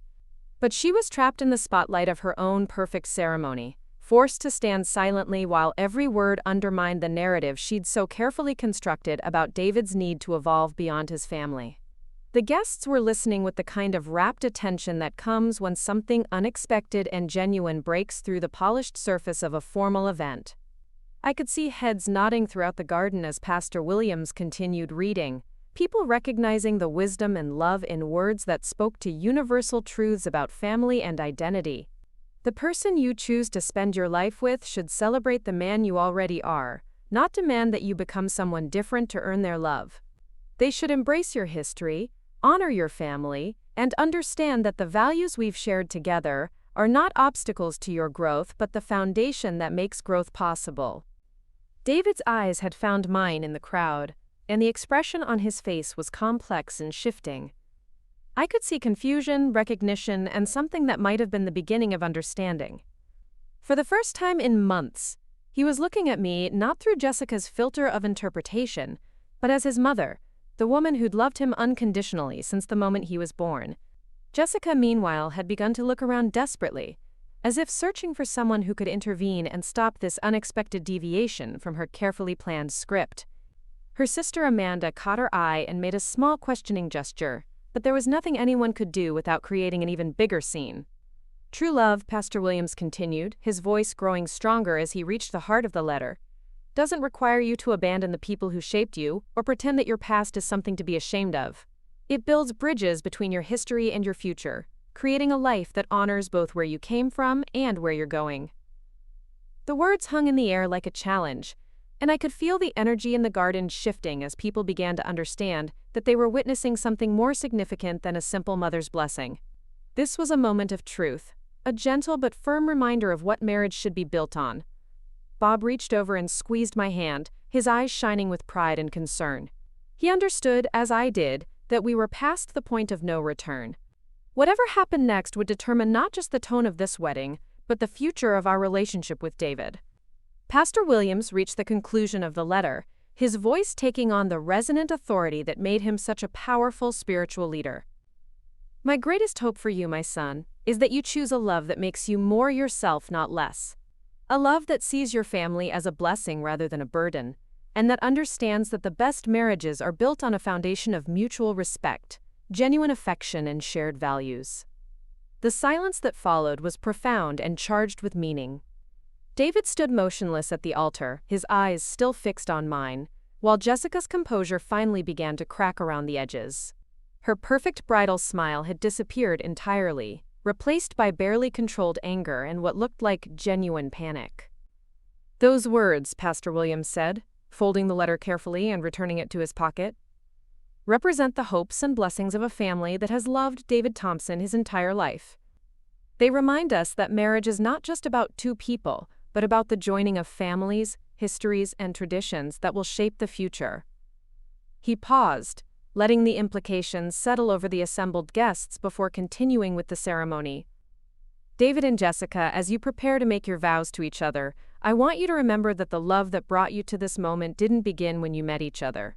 [SPEAKER 1] But she was trapped in the spotlight of her own perfect ceremony, forced to stand silently while every word undermined the narrative she'd so carefully constructed about David's need to evolve beyond his family. The guests were listening with the kind of rapt attention that comes when something unexpected and genuine breaks through the polished surface of a formal event. I could see heads nodding throughout the garden as Pastor Williams continued reading, people recognizing the wisdom and love in words that spoke to universal truths about family and identity. "The person you choose to spend your life with should celebrate the man you already are, not demand that you become someone different to earn their love. They should embrace your history, honor your family, and understand that the values we've shared together are not obstacles to your growth but the foundation that makes growth possible." David's eyes had found mine in the crowd, and the expression on his face was complex and shifting. I could see confusion, recognition, and something that might have been the beginning of understanding. For the first time in months, he was looking at me not through Jessica's filter of interpretation, but as his mother, the woman who'd loved him unconditionally since the moment he was born. Jessica, meanwhile, had begun to look around desperately, as if searching for someone who could intervene and stop this unexpected deviation from her carefully planned script. Her sister Amanda caught her eye and made a small questioning gesture, but there was nothing anyone could do without creating an even bigger scene. "True love," Pastor Williams continued, his voice growing stronger as he reached the heart of the letter, "doesn't require you to abandon the people who shaped you or pretend that your past is something to be ashamed of. It builds bridges between your history and your future, creating a life that honors both where you came from and where you're going." The words hung in the air like a challenge, and I could feel the energy in the garden shifting as people began to understand that they were witnessing something more significant than a simple mother's blessing. This was a moment of truth, a gentle but firm reminder of what marriage should be built on. Bob reached over and squeezed my hand, his eyes shining with pride and concern. He understood, as I did, that we were past the point of no return. Whatever happened next would determine not just the tone of this wedding, but the future of our relationship with David. Pastor Williams reached the conclusion of the letter, his voice taking on the resonant authority that made him such a powerful spiritual leader. "My greatest hope for you, my son, is that you choose a love that makes you more yourself, not less. A love that sees your family as a blessing rather than a burden, and that understands that the best marriages are built on a foundation of mutual respect, genuine affection, and shared values." The silence that followed was profound and charged with meaning. David stood motionless at the altar, his eyes still fixed on mine, while Jessica's composure finally began to crack around the edges. Her perfect bridal smile had disappeared entirely, replaced by barely controlled anger and what looked like genuine panic. "Those words," Pastor Williams said, folding the letter carefully and returning it to his pocket, "represent the hopes and blessings of a family that has loved David Thompson his entire life. They remind us that marriage is not just about two people, but about the joining of families, histories, and traditions that will shape the future." He paused, letting the implications settle over the assembled guests before continuing with the ceremony. "David and Jessica, as you prepare to make your vows to each other, I want you to remember that the love that brought you to this moment didn't begin when you met each other.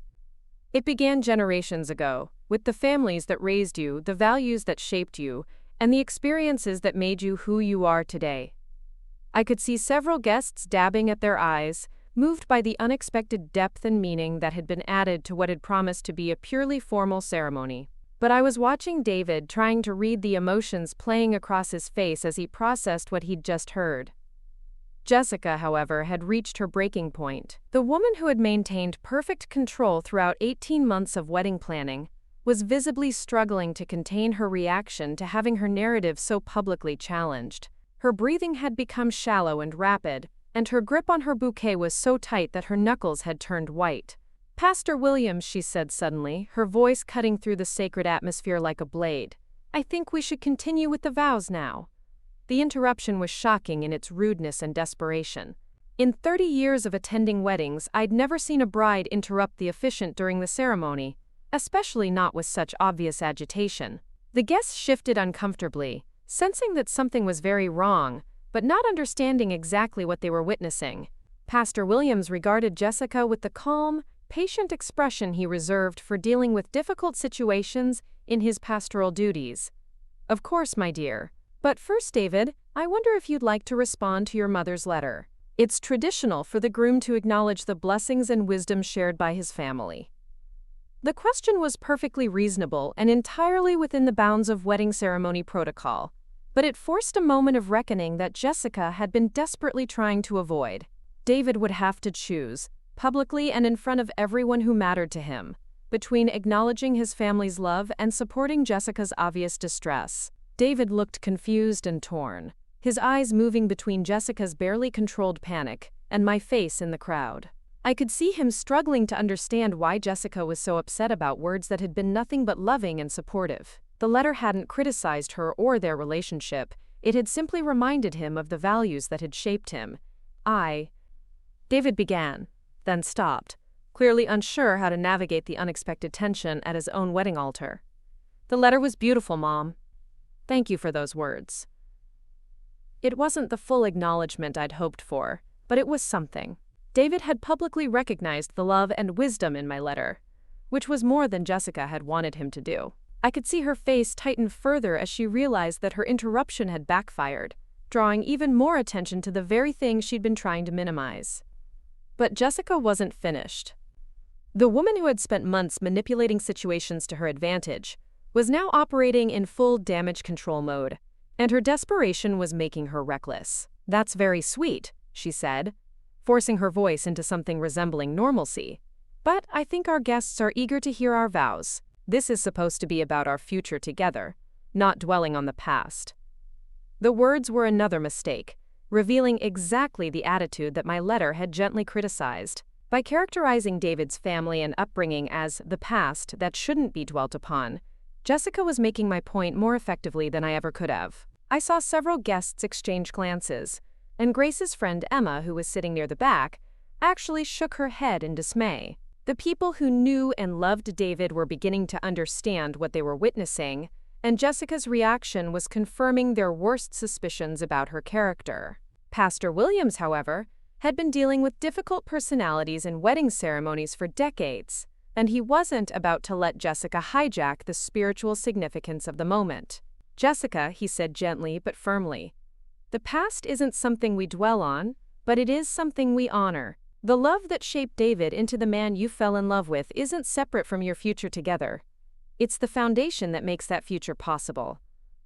[SPEAKER 1] It began generations ago, with the families that raised you, the values that shaped you, and the experiences that made you who you are today." I could see several guests dabbing at their eyes, moved by the unexpected depth and meaning that had been added to what had promised to be a purely formal ceremony. But I was watching David, trying to read the emotions playing across his face as he processed what he'd just heard. Jessica, however, had reached her breaking point. The woman who had maintained perfect control throughout 18 months of wedding planning was visibly struggling to contain her reaction to having her narrative so publicly challenged. Her breathing had become shallow and rapid, and her grip on her bouquet was so tight that her knuckles had turned white. "Pastor Williams," she said suddenly, her voice cutting through the sacred atmosphere like a blade, "I think we should continue with the vows now." The interruption was shocking in its rudeness and desperation. In 30 years of attending weddings, I'd never seen a bride interrupt the officiant during the ceremony, especially not with such obvious agitation. The guests shifted uncomfortably, sensing that something was very wrong, but not understanding exactly what they were witnessing. Pastor Williams regarded Jessica with the calm, patient expression he reserved for dealing with difficult situations in his pastoral duties. "Of course, my dear. But first, David, I wonder if you'd like to respond to your mother's letter. It's traditional for the groom to acknowledge the blessings and wisdom shared by his family." The question was perfectly reasonable and entirely within the bounds of wedding ceremony protocol, but it forced a moment of reckoning that Jessica had been desperately trying to avoid. David would have to choose, publicly and in front of everyone who mattered to him, between acknowledging his family's love and supporting Jessica's obvious distress. David looked confused and torn, his eyes moving between Jessica's barely controlled panic and my face in the crowd. I could see him struggling to understand why Jessica was so upset about words that had been nothing but loving and supportive. The letter hadn't criticized her or their relationship. It had simply reminded him of the values that had shaped him. David began, then stopped, clearly unsure how to navigate the unexpected tension at his own wedding altar. The letter was beautiful, Mom. Thank you for those words. It wasn't the full acknowledgement I'd hoped for, but it was something. David had publicly recognized the love and wisdom in my letter, which was more than Jessica had wanted him to do. I could see her face tighten further as she realized that her interruption had backfired, drawing even more attention to the very thing she'd been trying to minimize. But Jessica wasn't finished. The woman who had spent months manipulating situations to her advantage was now operating in full damage control mode, and her desperation was making her reckless. "That's very sweet," she said, forcing her voice into something resembling normalcy. "But I think our guests are eager to hear our vows. This is supposed to be about our future together, not dwelling on the past." The words were another mistake, revealing exactly the attitude that my letter had gently criticized. By characterizing David's family and upbringing as the past that shouldn't be dwelt upon, Jessica was making my point more effectively than I ever could have. I saw several guests exchange glances, and Grace's friend Emma, who was sitting near the back, actually shook her head in dismay. The people who knew and loved David were beginning to understand what they were witnessing, and Jessica's reaction was confirming their worst suspicions about her character. Pastor Williams, however, had been dealing with difficult personalities in wedding ceremonies for decades, and he wasn't about to let Jessica hijack the spiritual significance of the moment. "Jessica," he said gently but firmly, "the past isn't something we dwell on, but it is something we honor. The love that shaped David into the man you fell in love with isn't separate from your future together. It's the foundation that makes that future possible."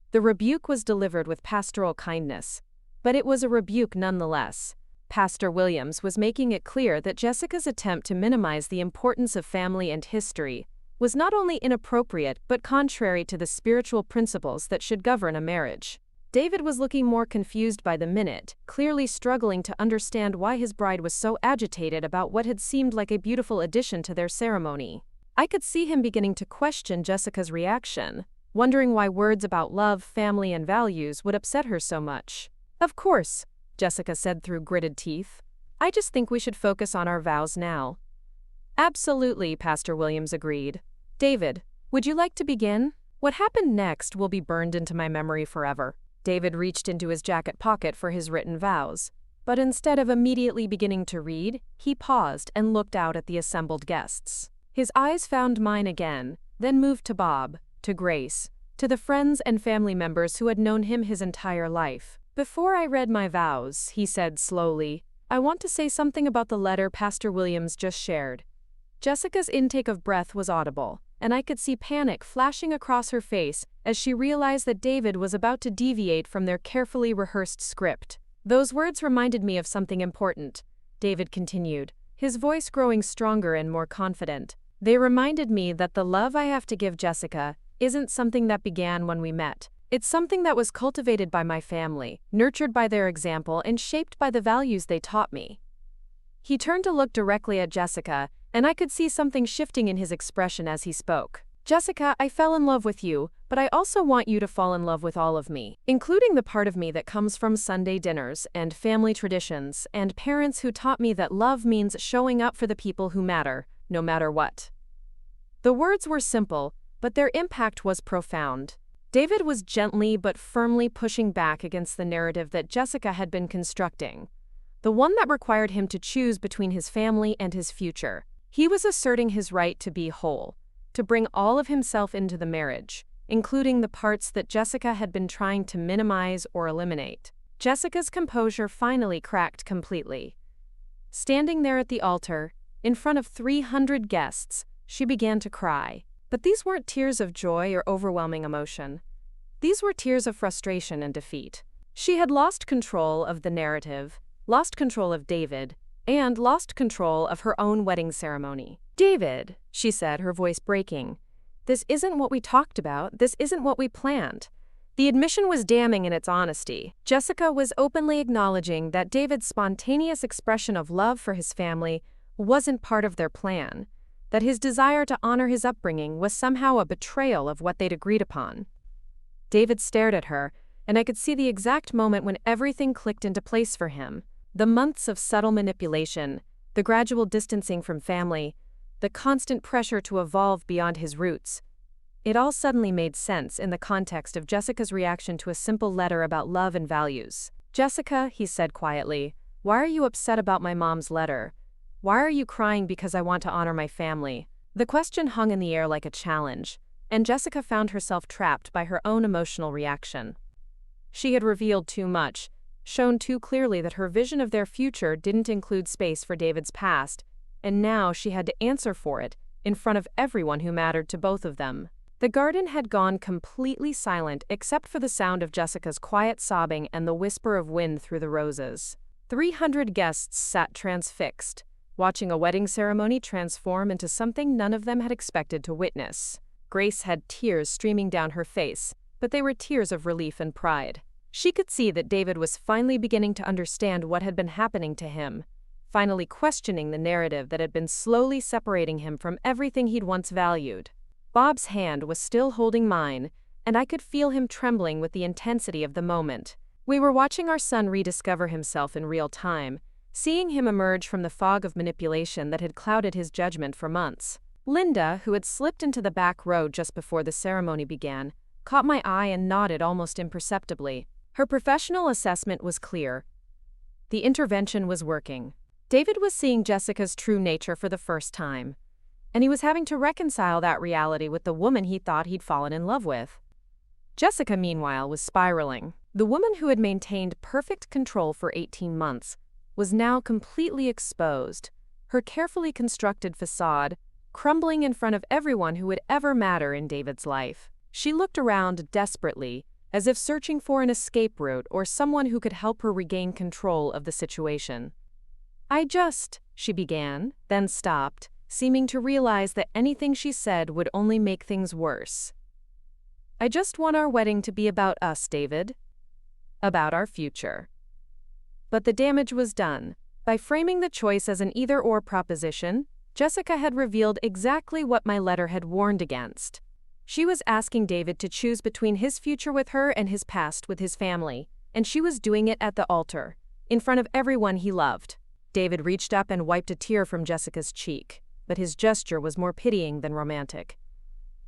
[SPEAKER 1] The rebuke was delivered with pastoral kindness, but it was a rebuke nonetheless. Pastor Williams was making it clear that Jessica's attempt to minimize the importance of family and history was not only inappropriate but contrary to the spiritual principles that should govern a marriage. David was looking more confused by the minute, clearly struggling to understand why his bride was so agitated about what had seemed like a beautiful addition to their ceremony. I could see him beginning to question Jessica's reaction, wondering why words about love, family, and values would upset her so much. "Of course," Jessica said through gritted teeth. "I just think we should focus on our vows now." "Absolutely," Pastor Williams agreed. "David, would you like to begin? What happened next will be burned into my memory forever." David reached into his jacket pocket for his written vows, but instead of immediately beginning to read, he paused and looked out at the assembled guests. His eyes found mine again, then moved to Bob, to Grace, to the friends and family members who had known him his entire life. "Before I read my vows," he said slowly, "I want to say something about the letter Pastor Williams just shared." Jessica's intake of breath was audible, and I could see panic flashing across her face as she realized that David was about to deviate from their carefully rehearsed script. "Those words reminded me of something important," David continued, his voice growing stronger and more confident. "They reminded me that the love I have to give Jessica isn't something that began when we met. It's something that was cultivated by my family, nurtured by their example, and shaped by the values they taught me." He turned to look directly at Jessica, and I could see something shifting in his expression as he spoke. "Jessica, I fell in love with you, but I also want you to fall in love with all of me, including the part of me that comes from Sunday dinners and family traditions and parents who taught me that love means showing up for the people who matter, no matter what." The words were simple, but their impact was profound. David was gently but firmly pushing back against the narrative that Jessica had been constructing, the one that required him to choose between his family and his future. He was asserting his right to be whole, to bring all of himself into the marriage, including the parts that Jessica had been trying to minimize or eliminate. Jessica's composure finally cracked completely. Standing there at the altar, in front of 300 guests, she began to cry. But these weren't tears of joy or overwhelming emotion. These were tears of frustration and defeat. She had lost control of the narrative, lost control of David, and lost control of her own wedding ceremony. "David," she said, her voice breaking, "this isn't what we talked about. This isn't what we planned." The admission was damning in its honesty. Jessica was openly acknowledging that David's spontaneous expression of love for his family wasn't part of their plan, that his desire to honor his upbringing was somehow a betrayal of what they'd agreed upon. David stared at her, and I could see the exact moment when everything clicked into place for him. The months of subtle manipulation, the gradual distancing from family, the constant pressure to evolve beyond his roots. It all suddenly made sense in the context of Jessica's reaction to a simple letter about love and values. "Jessica," he said quietly, "why are you upset about my mom's letter? Why are you crying because I want to honor my family?" The question hung in the air like a challenge, and Jessica found herself trapped by her own emotional reaction. She had revealed too much, shown too clearly that her vision of their future didn't include space for David's past, and now she had to answer for it in front of everyone who mattered to both of them. The garden had gone completely silent except for the sound of Jessica's quiet sobbing and the whisper of wind through the roses. 300 guests sat transfixed, watching a wedding ceremony transform into something none of them had expected to witness. Grace had tears streaming down her face, but they were tears of relief and pride. She could see that David was finally beginning to understand what had been happening to him, finally questioning the narrative that had been slowly separating him from everything he'd once valued. Bob's hand was still holding mine, and I could feel him trembling with the intensity of the moment. We were watching our son rediscover himself in real time, seeing him emerge from the fog of manipulation that had clouded his judgment for months. Linda, who had slipped into the back row just before the ceremony began, caught my eye and nodded almost imperceptibly. Her professional assessment was clear. The intervention was working. David was seeing Jessica's true nature for the first time, and he was having to reconcile that reality with the woman he thought he'd fallen in love with. Jessica, meanwhile, was spiraling. The woman who had maintained perfect control for 18 months was now completely exposed, her carefully constructed facade crumbling in front of everyone who would ever matter in David's life. She looked around desperately, as if searching for an escape route or someone who could help her regain control of the situation. She began, then stopped, seeming to realize that anything she said would only make things worse. "I just want our wedding to be about us, David. About our future." But the damage was done. By framing the choice as an either-or proposition, Jessica had revealed exactly what my letter had warned against. She was asking David to choose between his future with her and his past with his family, and she was doing it at the altar, in front of everyone he loved. David reached up and wiped a tear from Jessica's cheek, but his gesture was more pitying than romantic.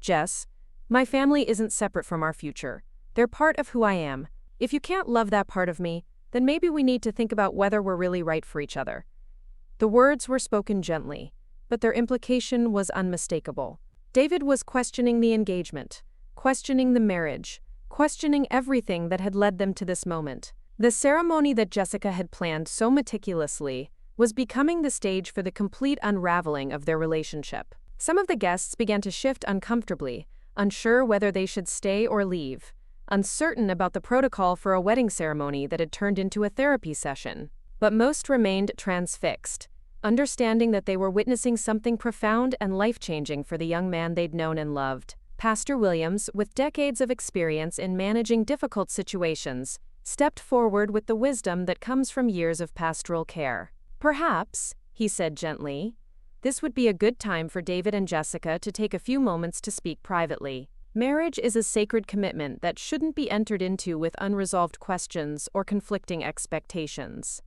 [SPEAKER 1] "Jess, my family isn't separate from our future. They're part of who I am. If you can't love that part of me, then maybe we need to think about whether we're really right for each other." The words were spoken gently, but their implication was unmistakable. David was questioning the engagement, questioning the marriage, questioning everything that had led them to this moment. The ceremony that Jessica had planned so meticulously was becoming the stage for the complete unraveling of their relationship. Some of the guests began to shift uncomfortably, unsure whether they should stay or leave, uncertain about the protocol for a wedding ceremony that had turned into a therapy session. But most remained transfixed, understanding that they were witnessing something profound and life-changing for the young man they'd known and loved. Pastor Williams, with decades of experience in managing difficult situations, stepped forward with the wisdom that comes from years of pastoral care. "Perhaps," he said gently, "this would be a good time for David and Jessica to take a few moments to speak privately. Marriage is a sacred commitment that shouldn't be entered into with unresolved questions or conflicting expectations."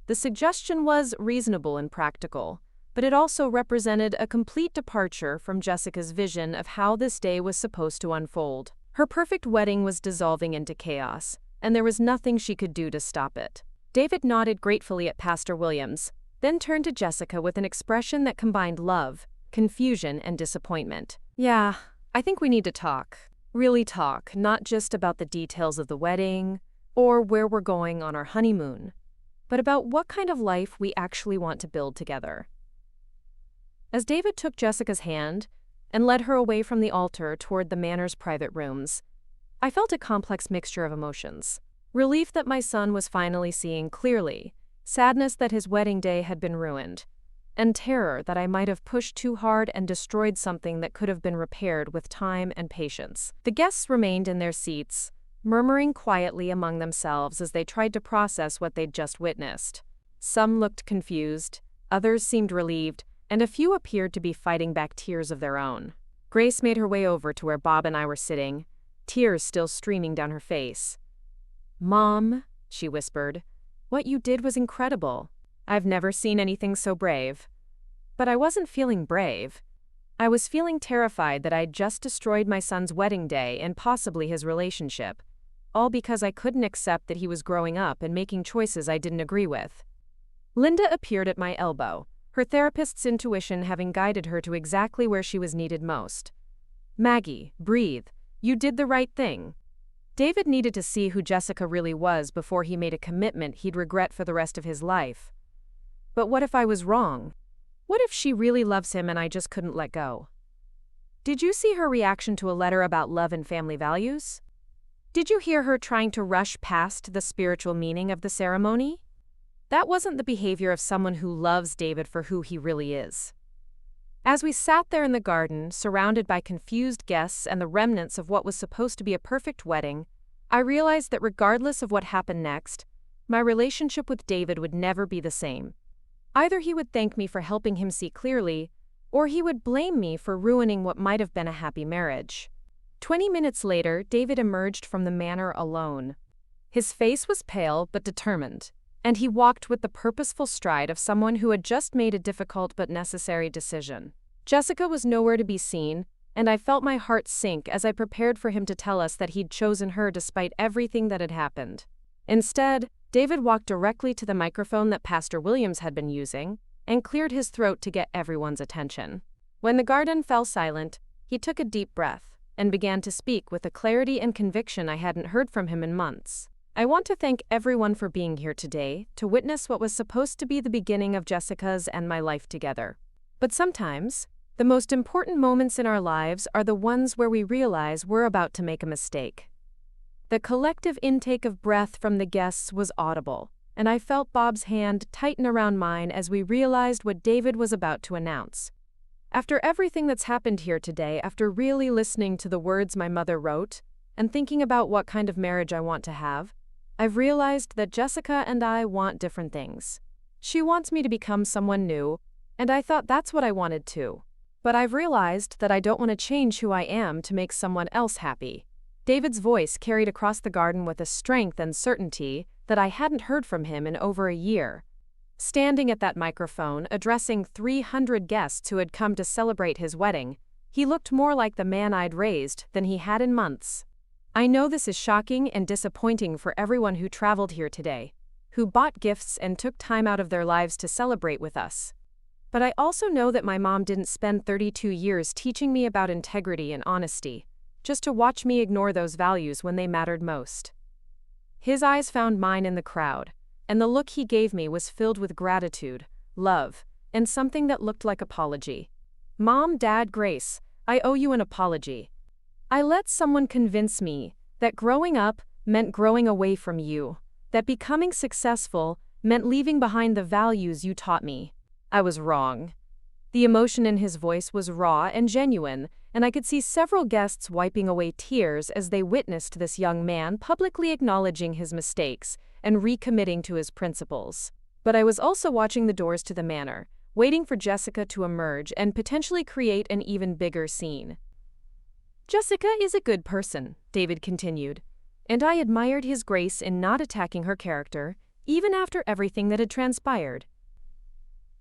[SPEAKER 1] The suggestion was reasonable and practical, but it also represented a complete departure from Jessica's vision of how this day was supposed to unfold. Her perfect wedding was dissolving into chaos, and there was nothing she could do to stop it. David nodded gratefully at Pastor Williams, then turned to Jessica with an expression that combined love, confusion, and disappointment. "Yeah, I think we need to talk. Really talk, not just about the details of the wedding or where we're going on our honeymoon, but about what kind of life we actually want to build together." As David took Jessica's hand and led her away from the altar toward the manor's private rooms, I felt a complex mixture of emotions. Relief that my son was finally seeing clearly, sadness that his wedding day had been ruined, and terror that I might have pushed too hard and destroyed something that could have been repaired with time and patience. The guests remained in their seats, murmuring quietly among themselves as they tried to process what they'd just witnessed. Some looked confused, Others seemed relieved, and a few appeared to be fighting back tears of their own. Grace made her way over to where Bob and I were sitting, tears still streaming down her face. "Mom," she whispered, "what you did was incredible. I've never seen anything so brave." But I wasn't feeling brave. I was feeling terrified that I'd just destroyed my son's wedding day and possibly his relationship, all because I couldn't accept that he was growing up and making choices I didn't agree with. Linda appeared at my elbow, her therapist's intuition having guided her to exactly where she was needed most. "Maggie, breathe. You did the right thing." David needed to see who Jessica really was before he made a commitment he'd regret for the rest of his life. But what if I was wrong? What if she really loves him and I just couldn't let go? Did you see her reaction to a letter about love and family values? Did you hear her trying to rush past the spiritual meaning of the ceremony? That wasn't the behavior of someone who loves David for who he really is. As we sat there in the garden, surrounded by confused guests and the remnants of what was supposed to be a perfect wedding, I realized that regardless of what happened next, my relationship with David would never be the same. Either he would thank me for helping him see clearly, or he would blame me for ruining what might have been a happy marriage. 20 minutes later, David emerged from the manor alone. His face was pale but determined, and he walked with the purposeful stride of someone who had just made a difficult but necessary decision. Jessica was nowhere to be seen, and I felt my heart sink as I prepared for him to tell us that he'd chosen her despite everything that had happened. Instead, David walked directly to the microphone that Pastor Williams had been using and cleared his throat to get everyone's attention. When the garden fell silent, he took a deep breath and began to speak with a clarity and conviction I hadn't heard from him in months. "I want to thank everyone for being here today to witness what was supposed to be the beginning of Jessica's and my life together. But sometimes, the most important moments in our lives are the ones where we realize we're about to make a mistake." The collective intake of breath from the guests was audible, and I felt Bob's hand tighten around mine as we realized what David was about to announce. After everything that's happened here today, after really listening to the words my mother wrote, and thinking about what kind of marriage I want to have, I've realized that Jessica and I want different things. She wants me to become someone new, and I thought that's what I wanted too. But I've realized that I don't want to change who I am to make someone else happy. David's voice carried across the garden with a strength and certainty that I hadn't heard from him in over a year. Standing at that microphone, addressing 300 guests who had come to celebrate his wedding, he looked more like the man I'd raised than he had in months. I know this is shocking and disappointing for everyone who traveled here today, who bought gifts and took time out of their lives to celebrate with us. But I also know that my mom didn't spend 32 years teaching me about integrity and honesty, just to watch me ignore those values when they mattered most. His eyes found mine in the crowd, and the look he gave me was filled with gratitude, love, and something that looked like apology. "Mom, Dad, Grace, I owe you an apology. I let someone convince me that growing up meant growing away from you, that becoming successful meant leaving behind the values you taught me. I was wrong." The emotion in his voice was raw and genuine, and I could see several guests wiping away tears as they witnessed this young man publicly acknowledging his mistakes and recommitting to his principles. But I was also watching the doors to the manor, waiting for Jessica to emerge and potentially create an even bigger scene. "Jessica is a good person," David continued, "and I admired his grace in not attacking her character, even after everything that had transpired.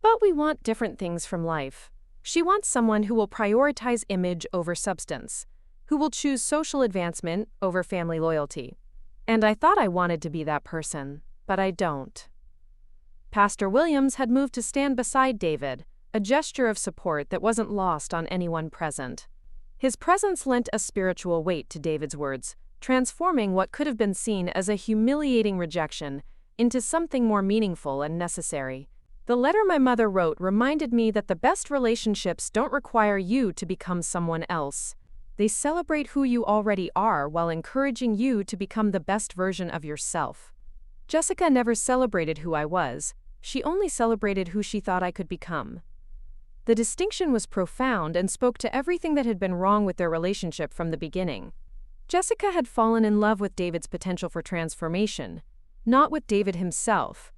[SPEAKER 1] But we want different things from life. She wants someone who will prioritize image over substance, who will choose social advancement over family loyalty. And I thought I wanted to be that person, but I don't." Pastor Williams had moved to stand beside David, a gesture of support that wasn't lost on anyone present. His presence lent a spiritual weight to David's words, transforming what could have been seen as a humiliating rejection into something more meaningful and necessary. "The letter my mother wrote reminded me that the best relationships don't require you to become someone else. They celebrate who you already are while encouraging you to become the best version of yourself." Jessica never celebrated who I was, she only celebrated who she thought I could become. The distinction was profound and spoke to everything that had been wrong with their relationship from the beginning. Jessica had fallen in love with David's potential for transformation, not with David himself.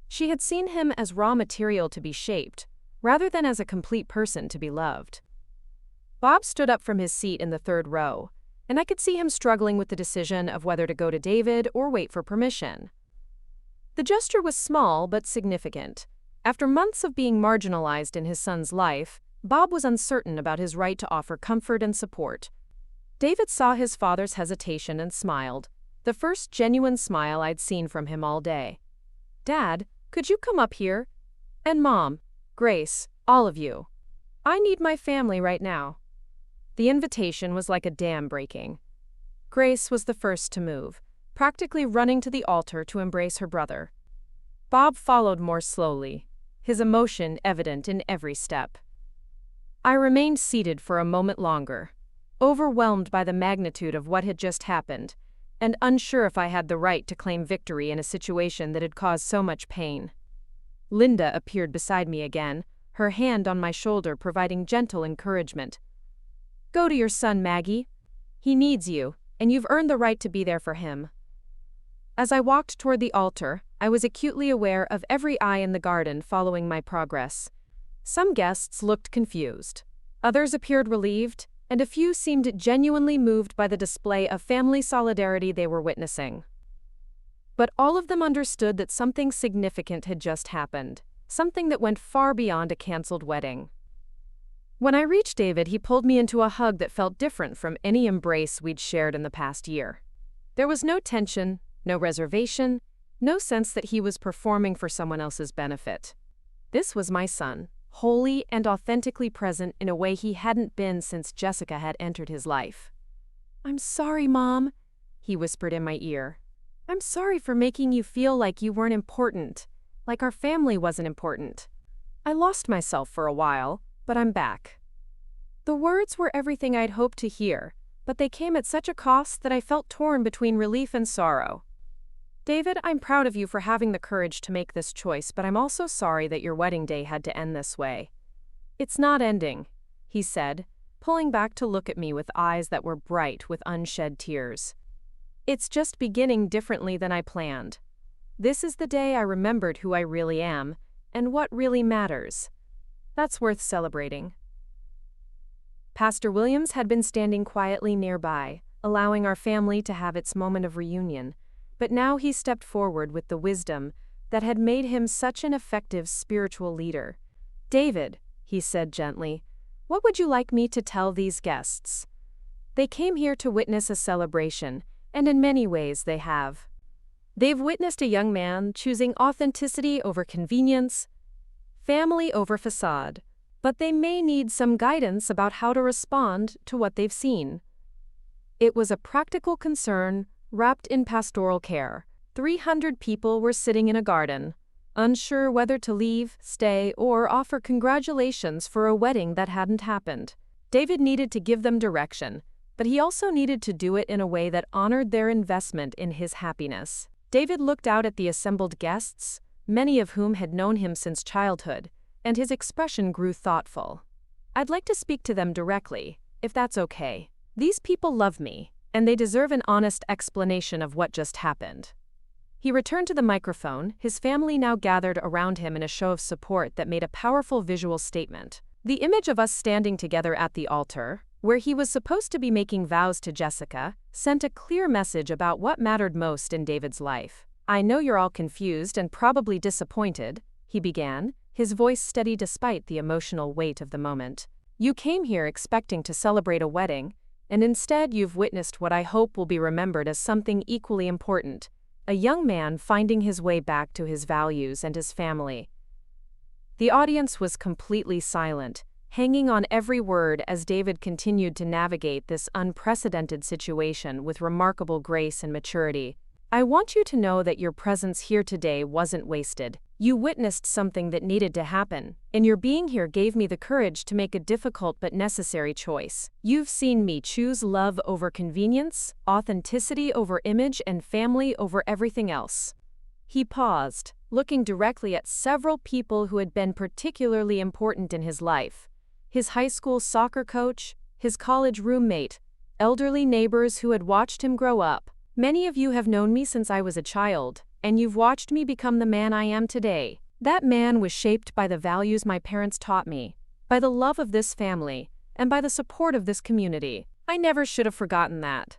[SPEAKER 1] She had seen him as raw material to be shaped, rather than as a complete person to be loved. Bob stood up from his seat in the third row, and I could see him struggling with the decision of whether to go to David or wait for permission. The gesture was small but significant. After months of being marginalized in his son's life, Bob was uncertain about his right to offer comfort and support. David saw his father's hesitation and smiled, the first genuine smile I'd seen from him all day. "Dad, could you come up here? And Mom, Grace, all of you. I need my family right now." The invitation was like a dam breaking. Grace was the first to move, practically running to the altar to embrace her brother. Bob followed more slowly, his emotion evident in every step. I remained seated for a moment longer, overwhelmed by the magnitude of what had just happened, and unsure if I had the right to claim victory in a situation that had caused so much pain. Linda appeared beside me again, her hand on my shoulder providing gentle encouragement. "Go to your son, Maggie. He needs you, and you've earned the right to be there for him." As I walked toward the altar, I was acutely aware of every eye in the garden following my progress. Some guests looked confused, others appeared relieved, and a few seemed genuinely moved by the display of family solidarity they were witnessing. But all of them understood that something significant had just happened, something that went far beyond a canceled wedding. When I reached David, he pulled me into a hug that felt different from any embrace we'd shared in the past year. There was no tension, no reservation, no sense that he was performing for someone else's benefit. This was my son, wholly and authentically present in a way he hadn't been since Jessica had entered his life. "I'm sorry, Mom," he whispered in my ear. "I'm sorry for making you feel like you weren't important, like our family wasn't important. I lost myself for a while, but I'm back." The words were everything I'd hoped to hear, but they came at such a cost that I felt torn between relief and sorrow. "David, I'm proud of you for having the courage to make this choice, but I'm also sorry that your wedding day had to end this way." "It's not ending," he said, pulling back to look at me with eyes that were bright with unshed tears. "It's just beginning differently than I planned. This is the day I remembered who I really am, and what really matters. That's worth celebrating." Pastor Williams had been standing quietly nearby, allowing our family to have its moment of reunion, but now he stepped forward with the wisdom that had made him such an effective spiritual leader. "David," he said gently, "what would you like me to tell these guests? They came here to witness a celebration, and in many ways they have. They've witnessed a young man choosing authenticity over convenience, family over facade, but they may need some guidance about how to respond to what they've seen." It was a practical concern wrapped in pastoral care. 300 people were sitting in a garden, unsure whether to leave, stay, or offer congratulations for a wedding that hadn't happened. David needed to give them direction, but he also needed to do it in a way that honored their investment in his happiness. David looked out at the assembled guests, many of whom had known him since childhood, and his expression grew thoughtful. "I'd like to speak to them directly, if that's okay. These people love me, and they deserve an honest explanation of what just happened." He returned to the microphone, his family now gathered around him in a show of support that made a powerful visual statement. The image of us standing together at the altar, where he was supposed to be making vows to Jessica, sent a clear message about what mattered most in David's life. "I know you're all confused and probably disappointed," he began, his voice steady despite the emotional weight of the moment. "You came here expecting to celebrate a wedding, and instead you've witnessed what I hope will be remembered as something equally important, a young man finding his way back to his values and his family." The audience was completely silent, hanging on every word as David continued to navigate this unprecedented situation with remarkable grace and maturity. "I want you to know that your presence here today wasn't wasted. You witnessed something that needed to happen, and your being here gave me the courage to make a difficult but necessary choice. You've seen me choose love over convenience, authenticity over image, and family over everything else." He paused, looking directly at several people who had been particularly important in his life: his high school soccer coach, his college roommate, elderly neighbors who had watched him grow up. "Many of you have known me since I was a child, and you've watched me become the man I am today. That man was shaped by the values my parents taught me, by the love of this family, and by the support of this community. I never should have forgotten that."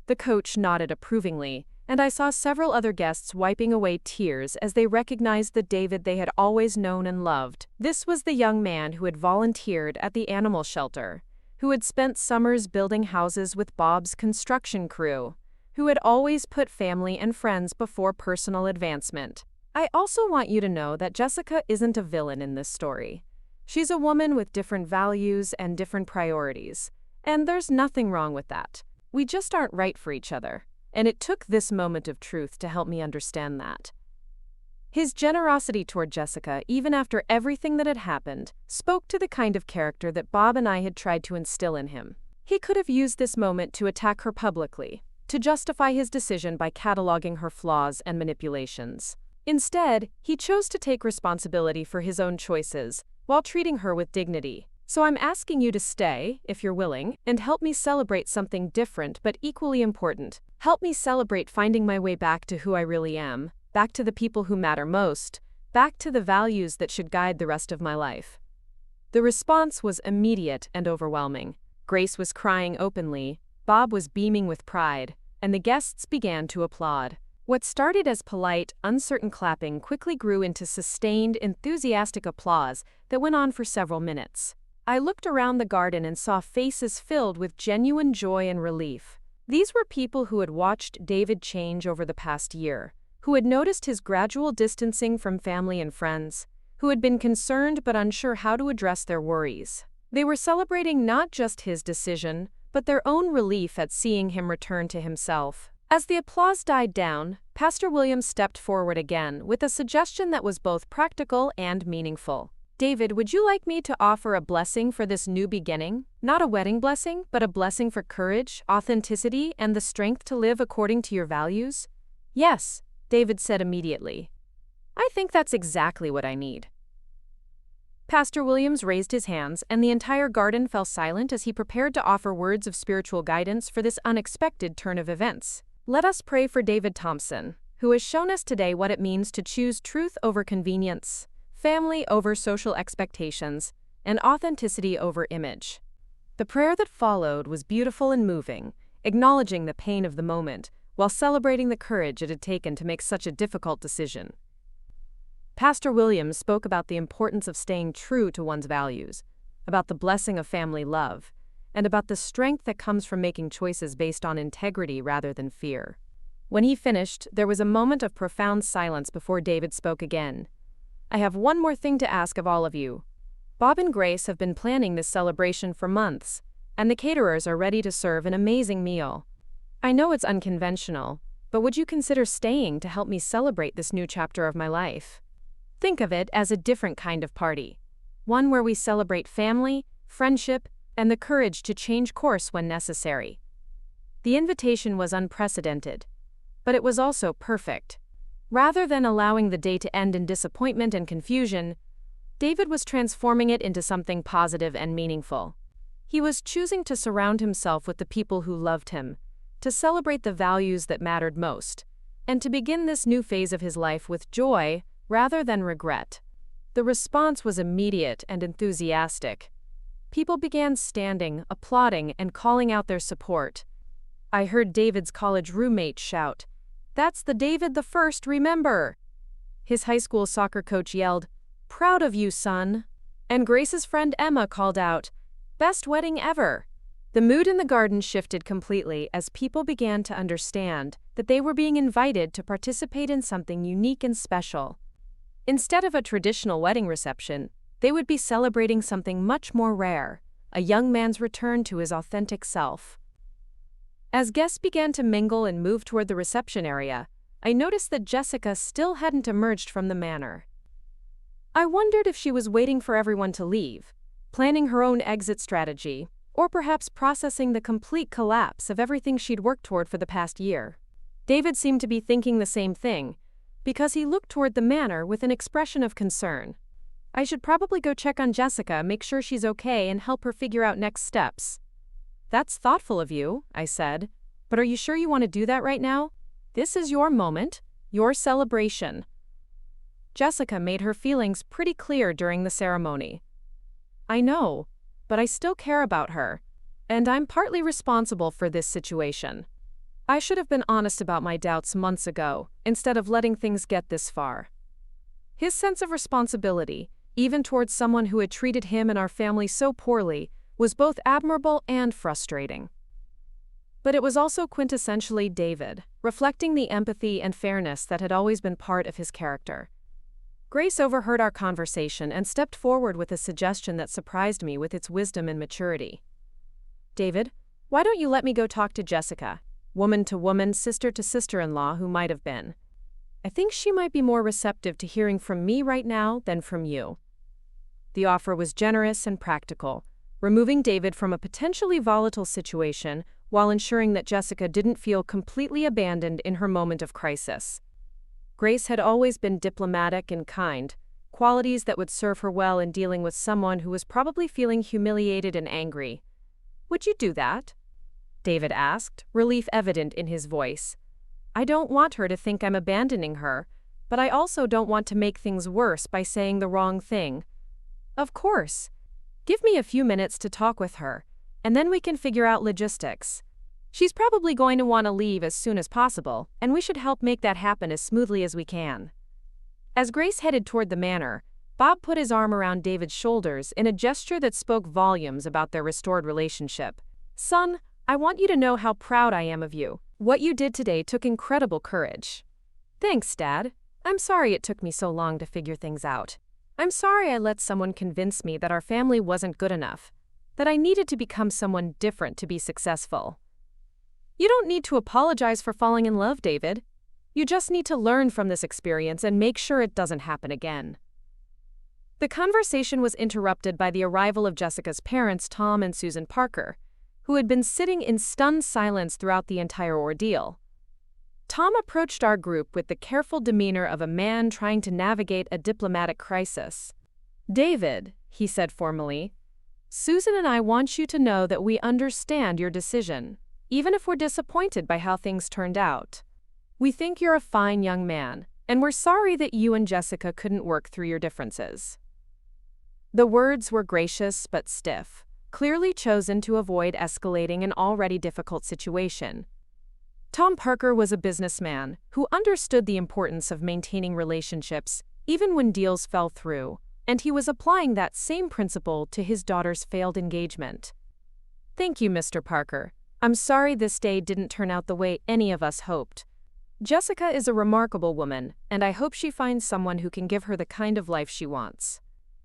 [SPEAKER 1] The coach nodded approvingly, and I saw several other guests wiping away tears as they recognized the David they had always known and loved. This was the young man who had volunteered at the animal shelter, who had spent summers building houses with Bob's construction crew, who had always put family and friends before personal advancement. I also want you to know that Jessica isn't a villain in this story. She's a woman with different values and different priorities, and there's nothing wrong with that. We just aren't right for each other, and it took this moment of truth to help me understand that. His generosity toward Jessica, even after everything that had happened, spoke to the kind of character that Bob and I had tried to instill in him. He could have used this moment to attack her publicly, to justify his decision by cataloging her flaws and manipulations. Instead, he chose to take responsibility for his own choices, while treating her with dignity. So I'm asking you to stay, if you're willing, and help me celebrate something different but equally important. Help me celebrate finding my way back to who I really am, back to the people who matter most, back to the values that should guide the rest of my life. The response was immediate and overwhelming. Grace was crying openly, Bob was beaming with pride, and the guests began to applaud. What started as polite, uncertain clapping quickly grew into sustained, enthusiastic applause that went on for several minutes. I looked around the garden and saw faces filled with genuine joy and relief. These were people who had watched David change over the past year, who had noticed his gradual distancing from family and friends, who had been concerned but unsure how to address their worries. They were celebrating not just his decision, but their own relief at seeing him return to himself. As the applause died down, Pastor Williams stepped forward again with a suggestion that was both practical and meaningful. "David, would you like me to offer a blessing for this new beginning? Not a wedding blessing, but a blessing for courage, authenticity, and the strength to live according to your values?" "Yes," David said immediately. "I think that's exactly what I need." Pastor Williams raised his hands, and the entire garden fell silent as he prepared to offer words of spiritual guidance for this unexpected turn of events. Let us pray for David Thompson, who has shown us today what it means to choose truth over convenience, family over social expectations, and authenticity over image. The prayer that followed was beautiful and moving, acknowledging the pain of the moment, while celebrating the courage it had taken to make such a difficult decision. Pastor Williams spoke about the importance of staying true to one's values, about the blessing of family love, and about the strength that comes from making choices based on integrity rather than fear. When he finished, there was a moment of profound silence before David spoke again. "I have one more thing to ask of all of you. Bob and Grace have been planning this celebration for months, and the caterers are ready to serve an amazing meal. I know it's unconventional, but would you consider staying to help me celebrate this new chapter of my life? Think of it as a different kind of party, one where we celebrate family, friendship, and the courage to change course when necessary." The invitation was unprecedented, but it was also perfect. Rather than allowing the day to end in disappointment and confusion, David was transforming it into something positive and meaningful. He was choosing to surround himself with the people who loved him, to celebrate the values that mattered most, and to begin this new phase of his life with joy rather than regret. The response was immediate and enthusiastic. People began standing, applauding, and calling out their support. I heard David's college roommate shout, "That's the David the First, remember!" His high school soccer coach yelled, "Proud of you, son!" And Grace's friend Emma called out, "Best wedding ever!" The mood in the garden shifted completely as people began to understand that they were being invited to participate in something unique and special. Instead of a traditional wedding reception, they would be celebrating something much more rare, a young man's return to his authentic self. As guests began to mingle and move toward the reception area, I noticed that Jessica still hadn't emerged from the manor. I wondered if she was waiting for everyone to leave, planning her own exit strategy, or perhaps processing the complete collapse of everything she'd worked toward for the past year. David seemed to be thinking the same thing, because he looked toward the manor with an expression of concern. I should probably go check on Jessica, make sure she's okay, and help her figure out next steps. "That's thoughtful of you," I said, "but are you sure you want to do that right now? This is your moment. your celebration. Jessica made her feelings pretty clear during the ceremony. I know, but I still care about her, and I'm partly responsible for this situation. I should have been honest about my doubts months ago, instead of letting things get this far. His sense of responsibility, even towards someone who had treated him and our family so poorly, was both admirable and frustrating. But it was also quintessentially David, reflecting the empathy and fairness that had always been part of his character. Grace overheard our conversation and stepped forward with a suggestion that surprised me with its wisdom and maturity. David, why don't you let me go talk to Jessica, woman to woman, sister to sister-in-law who might have been? I think she might be more receptive to hearing from me right now than from you. The offer was generous and practical, removing David from a potentially volatile situation while ensuring that Jessica didn't feel completely abandoned in her moment of crisis. Grace had always been diplomatic and kind, qualities that would serve her well in dealing with someone who was probably feeling humiliated and angry. Would you do that? David asked, relief evident in his voice. I don't want her to think I'm abandoning her, but I also don't want to make things worse by saying the wrong thing. Of course. Give me a few minutes to talk with her, and then we can figure out logistics. She's probably going to want to leave as soon as possible, and we should help make that happen as smoothly as we can. As Grace headed toward the manor, Bob put his arm around David's shoulders in a gesture that spoke volumes about their restored relationship. Son, I want you to know how proud I am of you. What you did today took incredible courage. Thanks, Dad. I'm sorry it took me so long to figure things out. I'm sorry I let someone convince me that our family wasn't good enough, that I needed to become someone different to be successful. You don't need to apologize for falling in love, David. You just need to learn from this experience and make sure it doesn't happen again. The conversation was interrupted by the arrival of Jessica's parents, Tom and Susan Parker, who had been sitting in stunned silence throughout the entire ordeal. Tom approached our group with the careful demeanor of a man trying to navigate a diplomatic crisis. David, he said formally, Susan and I want you to know that we understand your decision, even if we're disappointed by how things turned out. We think you're a fine young man, and we're sorry that you and Jessica couldn't work through your differences. The words were gracious but stiff, clearly chosen to avoid escalating an already difficult situation. Tom Parker was a businessman who understood the importance of maintaining relationships even when deals fell through, and he was applying that same principle to his daughter's failed engagement. Thank you, Mr. Parker. I'm sorry this day didn't turn out the way any of us hoped. Jessica is a remarkable woman, and I hope she finds someone who can give her the kind of life she wants.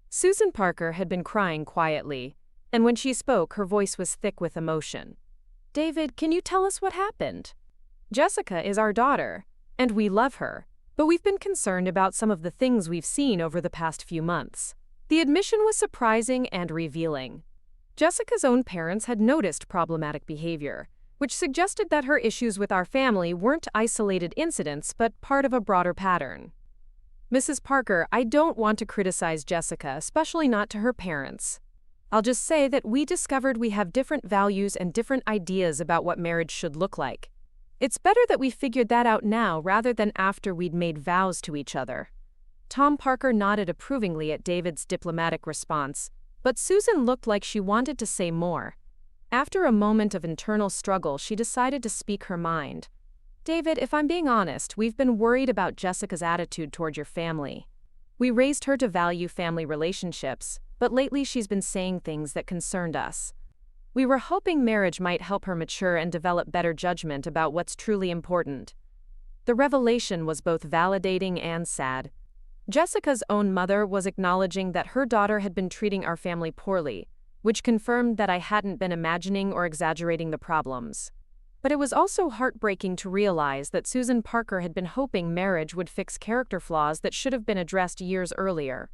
[SPEAKER 1] Susan Parker had been crying quietly, and when she spoke, her voice was thick with emotion. David, can you tell us what happened? Jessica is our daughter, and we love her, but we've been concerned about some of the things we've seen over the past few months. The admission was surprising and revealing. Jessica's own parents had noticed problematic behavior, which suggested that her issues with our family weren't isolated incidents but part of a broader pattern. Mrs. Parker, I don't want to criticize Jessica, especially not to her parents. I'll just say that we discovered we have different values and different ideas about what marriage should look like. It's better that we figured that out now rather than after we'd made vows to each other. Tom Parker nodded approvingly at David's diplomatic response, but Susan looked like she wanted to say more. After a moment of internal struggle, she decided to speak her mind. David, if I'm being honest, we've been worried about Jessica's attitude toward your family. We raised her to value family relationships, but lately she's been saying things that concerned us. We were hoping marriage might help her mature and develop better judgment about what's truly important. The revelation was both validating and sad. Jessica's own mother was acknowledging that her daughter had been treating our family poorly, which confirmed that I hadn't been imagining or exaggerating the problems. But it was also heartbreaking to realize that Susan Parker had been hoping marriage would fix character flaws that should have been addressed years earlier.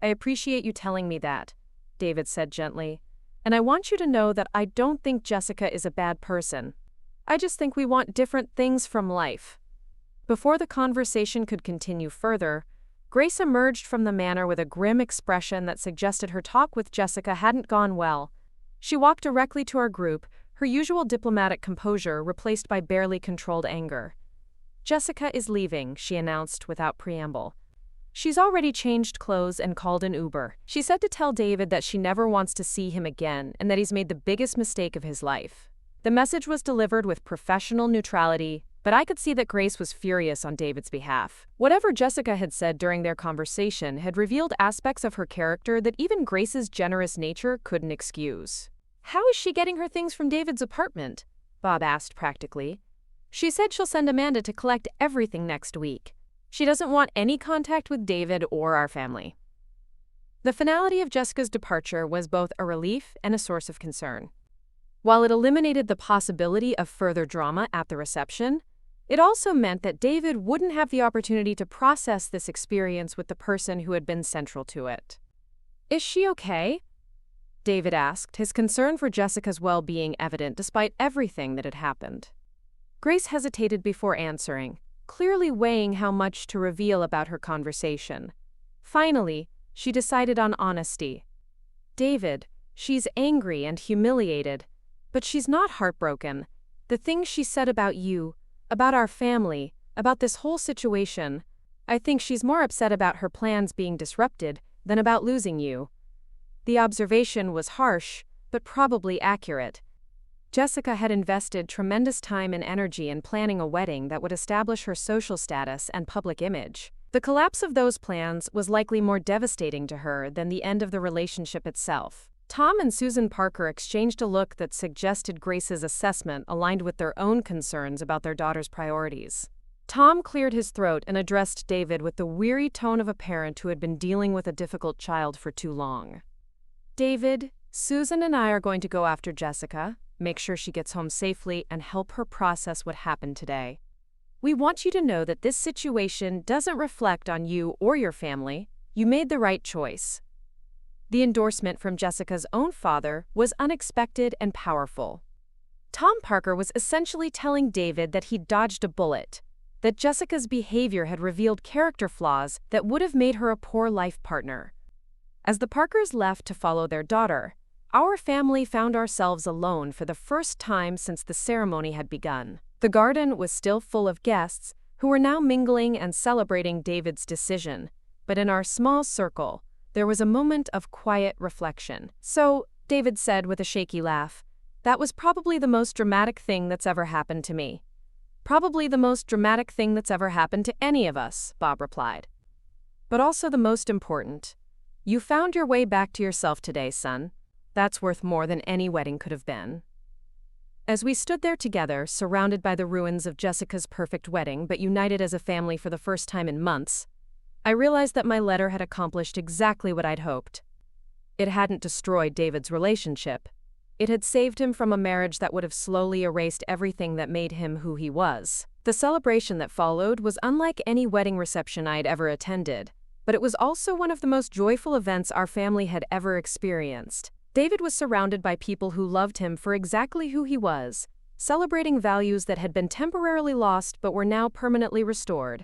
[SPEAKER 1] I appreciate you telling me that, David said gently, and I want you to know that I don't think Jessica is a bad person. I just think we want different things from life. Before the conversation could continue further, Grace emerged from the manor with a grim expression that suggested her talk with Jessica hadn't gone well. She walked directly to our group, her usual diplomatic composure replaced by barely controlled anger. "Jessica is leaving," she announced without preamble. "She's already changed clothes and called an Uber. She said to tell David that she never wants to see him again and that he's made the biggest mistake of his life." The message was delivered with professional neutrality, but I could see that Grace was furious on David's behalf. Whatever Jessica had said during their conversation had revealed aspects of her character that even Grace's generous nature couldn't excuse. "How is she getting her things from David's apartment?" Bob asked practically. "She said she'll send Amanda to collect everything next week. She doesn't want any contact with David or our family." The finality of Jessica's departure was both a relief and a source of concern. While it eliminated the possibility of further drama at the reception, it also meant that David wouldn't have the opportunity to process this experience with the person who had been central to it. "Is she okay?" David asked, his concern for Jessica's well-being evident despite everything that had happened. Grace hesitated before answering, clearly weighing how much to reveal about her conversation. Finally, she decided on honesty. "David, she's angry and humiliated, but she's not heartbroken. The things she said about you, about our family, about this whole situation, I think she's more upset about her plans being disrupted than about losing you." The observation was harsh, but probably accurate. Jessica had invested tremendous time and energy in planning a wedding that would establish her social status and public image. The collapse of those plans was likely more devastating to her than the end of the relationship itself. Tom and Susan Parker exchanged a look that suggested Grace's assessment aligned with their own concerns about their daughter's priorities. Tom cleared his throat and addressed David with the weary tone of a parent who had been dealing with a difficult child for too long. "David, Susan and I are going to go after Jessica, make sure she gets home safely, and help her process what happened today. We want you to know that this situation doesn't reflect on you or your family. You made the right choice." The endorsement from Jessica's own father was unexpected and powerful. Tom Parker was essentially telling David that he'd dodged a bullet, that Jessica's behavior had revealed character flaws that would have made her a poor life partner. As the Parkers left to follow their daughter, our family found ourselves alone for the first time since the ceremony had begun. The garden was still full of guests who were now mingling and celebrating David's decision, but in our small circle, there was a moment of quiet reflection. "So," David said with a shaky laugh, "that was probably the most dramatic thing that's ever happened to me." "Probably the most dramatic thing that's ever happened to any of us," Bob replied. "But also the most important. You found your way back to yourself today, son. That's worth more than any wedding could have been." As we stood there together, surrounded by the ruins of Jessica's perfect wedding but united as a family for the first time in months, I realized that my letter had accomplished exactly what I'd hoped. It hadn't destroyed David's relationship. It had saved him from a marriage that would have slowly erased everything that made him who he was. The celebration that followed was unlike any wedding reception I'd ever attended, but it was also one of the most joyful events our family had ever experienced. David was surrounded by people who loved him for exactly who he was, celebrating values that had been temporarily lost but were now permanently restored.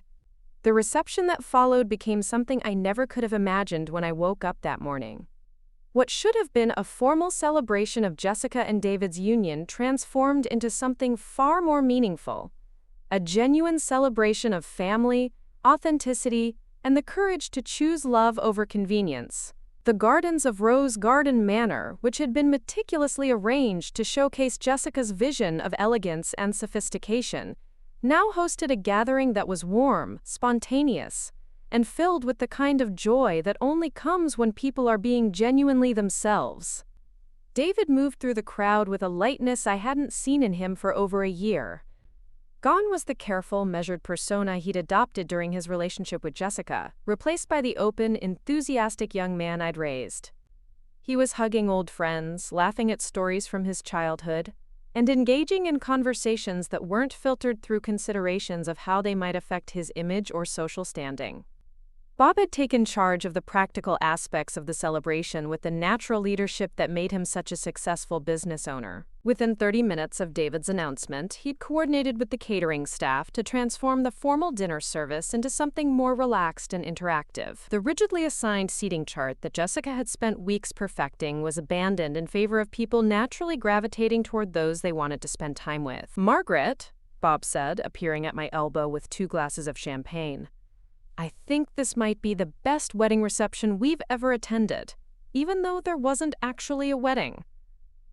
[SPEAKER 1] The reception that followed became something I never could have imagined when I woke up that morning. What should have been a formal celebration of Jessica and David's union transformed into something far more meaningful. A genuine celebration of family, authenticity, and the courage to choose love over convenience. The gardens of Rose Garden Manor, which had been meticulously arranged to showcase Jessica's vision of elegance and sophistication, now hosted a gathering that was warm, spontaneous, and filled with the kind of joy that only comes when people are being genuinely themselves. David moved through the crowd with a lightness I hadn't seen in him for over a year. Gone was the careful, measured persona he'd adopted during his relationship with Jessica, replaced by the open, enthusiastic young man I'd raised. He was hugging old friends, laughing at stories from his childhood, and engaging in conversations that weren't filtered through considerations of how they might affect his image or social standing. Bob had taken charge of the practical aspects of the celebration with the natural leadership that made him such a successful business owner. Within 30 minutes of David's announcement, he'd coordinated with the catering staff to transform the formal dinner service into something more relaxed and interactive. The rigidly assigned seating chart that Jessica had spent weeks perfecting was abandoned in favor of people naturally gravitating toward those they wanted to spend time with. Margaret, Bob said, appearing at my elbow with 2 glasses of champagne. "I think this might be the best wedding reception we've ever attended, even though there wasn't actually a wedding."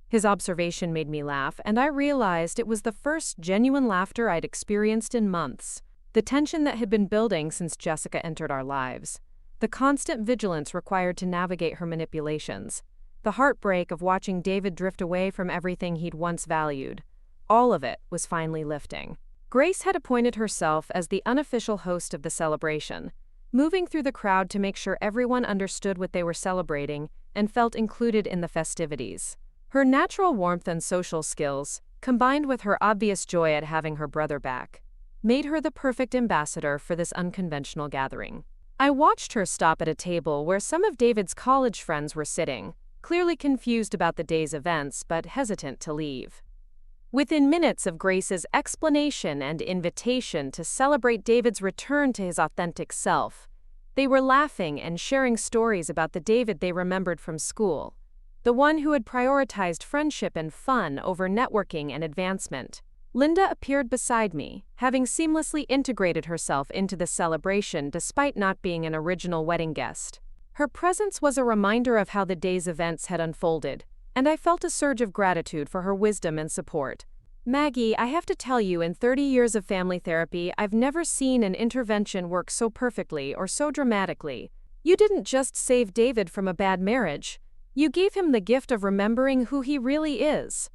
[SPEAKER 1] His observation made me laugh, and I realized it was the first genuine laughter I'd experienced in months. The tension that had been building since Jessica entered our lives. The constant vigilance required to navigate her manipulations. The heartbreak of watching David drift away from everything he'd once valued. All of it was finally lifting. Grace had appointed herself as the unofficial host of the celebration, moving through the crowd to make sure everyone understood what they were celebrating and felt included in the festivities. Her natural warmth and social skills, combined with her obvious joy at having her brother back, made her the perfect ambassador for this unconventional gathering. I watched her stop at a table where some of David's college friends were sitting, clearly confused about the day's events but hesitant to leave. Within minutes of Grace's explanation and invitation to celebrate David's return to his authentic self, they were laughing and sharing stories about the David they remembered from school, the one who had prioritized friendship and fun over networking and advancement. Linda appeared beside me, having seamlessly integrated herself into the celebration despite not being an original wedding guest. Her presence was a reminder of how the day's events had unfolded, and I felt a surge of gratitude for her wisdom and support. "Maggie, I have to tell you, in 30 years of family therapy, I've never seen an intervention work so perfectly or so dramatically. You didn't just save David from a bad marriage. You gave him the gift of remembering who he really is."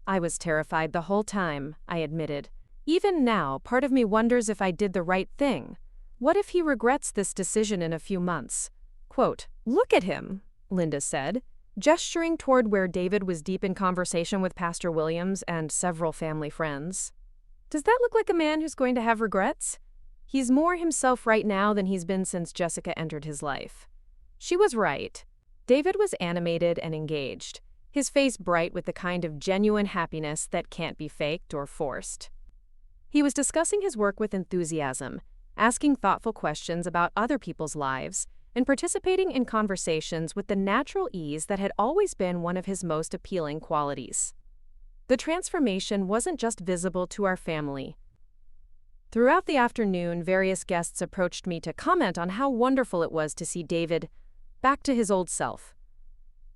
[SPEAKER 1] I was terrified the whole time, I admitted. Even now, part of me wonders if I did the right thing. What if he regrets this decision in a few months? Quote, "Look at him," Linda said, gesturing toward where David was deep in conversation with Pastor Williams and several family friends. "Does that look like a man who's going to have regrets? He's more himself right now than he's been since Jessica entered his life." She was right. David was animated and engaged, his face bright with the kind of genuine happiness that can't be faked or forced. He was discussing his work with enthusiasm, asking thoughtful questions about other people's lives, and participating in conversations with the natural ease that had always been one of his most appealing qualities. The transformation wasn't just visible to our family. Throughout the afternoon, various guests approached me to comment on how wonderful it was to see David back to his old self.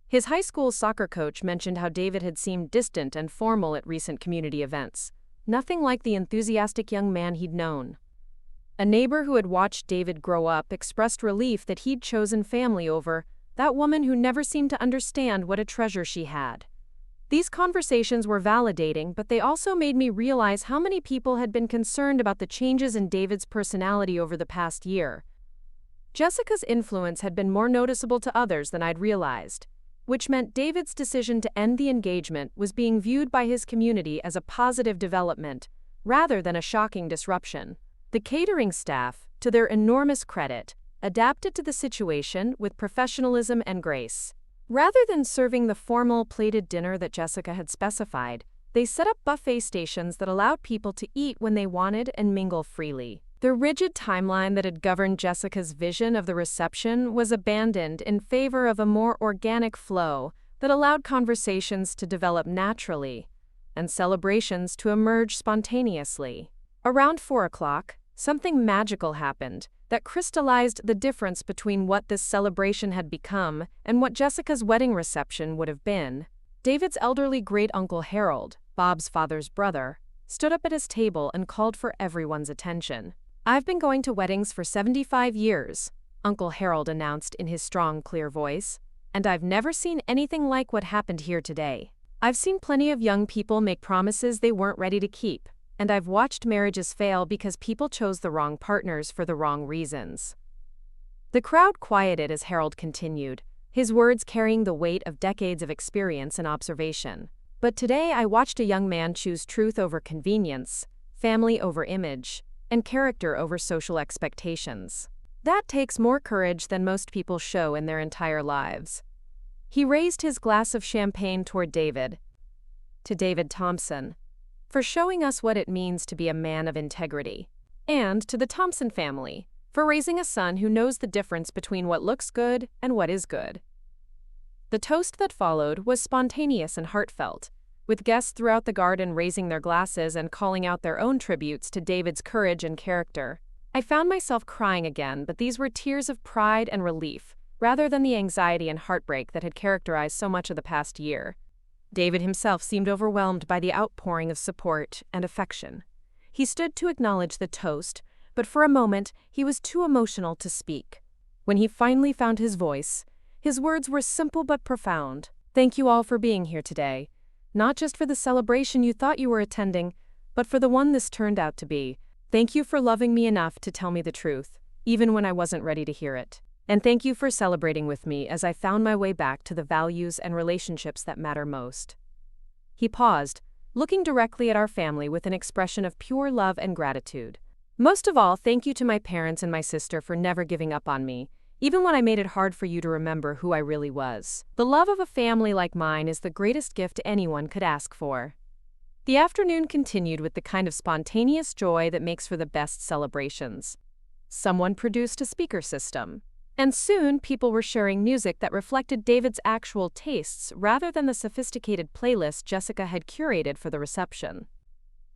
[SPEAKER 1] His high school soccer coach mentioned how David had seemed distant and formal at recent community events, nothing like the enthusiastic young man he'd known. A neighbor who had watched David grow up expressed relief that he'd chosen family over that woman who never seemed to understand what a treasure she had. These conversations were validating, but they also made me realize how many people had been concerned about the changes in David's personality over the past year. Jessica's influence had been more noticeable to others than I'd realized, which meant David's decision to end the engagement was being viewed by his community as a positive development, rather than a shocking disruption. The catering staff, to their enormous credit, adapted to the situation with professionalism and grace. Rather than serving the formal plated dinner that Jessica had specified, they set up buffet stations that allowed people to eat when they wanted and mingle freely. The rigid timeline that had governed Jessica's vision of the reception was abandoned in favor of a more organic flow that allowed conversations to develop naturally and celebrations to emerge spontaneously. Around 4 o'clock, something magical happened that crystallized the difference between what this celebration had become and what Jessica's wedding reception would have been. David's elderly great-uncle Harold, Bob's father's brother, stood up at his table and called for everyone's attention. "I've been going to weddings for 75 years, Uncle Harold announced in his strong, clear voice, "and I've never seen anything like what happened here today. I've seen plenty of young people make promises they weren't ready to keep, and I've watched marriages fail because people chose the wrong partners for the wrong reasons." The crowd quieted as Harold continued, his words carrying the weight of decades of experience and observation. "But today I watched a young man choose truth over convenience, family over image, and character over social expectations. That takes more courage than most people show in their entire lives." He raised his glass of champagne toward David. "To David Thompson, for showing us what it means to be a man of integrity. And to the Thompson family, for raising a son who knows the difference between what looks good and what is good." The toast that followed was spontaneous and heartfelt, with guests throughout the garden raising their glasses and calling out their own tributes to David's courage and character. I found myself crying again, but these were tears of pride and relief, rather than the anxiety and heartbreak that had characterized so much of the past year. David himself seemed overwhelmed by the outpouring of support and affection. He stood to acknowledge the toast, but for a moment he was too emotional to speak. When he finally found his voice, his words were simple but profound. "Thank you all for being here today. Not just for the celebration you thought you were attending, but for the one this turned out to be. Thank you for loving me enough to tell me the truth, even when I wasn't ready to hear it. And thank you for celebrating with me as I found my way back to the values and relationships that matter most." He paused, looking directly at our family with an expression of pure love and gratitude. "Most of all, thank you to my parents and my sister for never giving up on me, even when I made it hard for you to remember who I really was. The love of a family like mine is the greatest gift anyone could ask for." The afternoon continued with the kind of spontaneous joy that makes for the best celebrations. Someone produced a speaker system, and soon people were sharing music that reflected David's actual tastes rather than the sophisticated playlist Jessica had curated for the reception.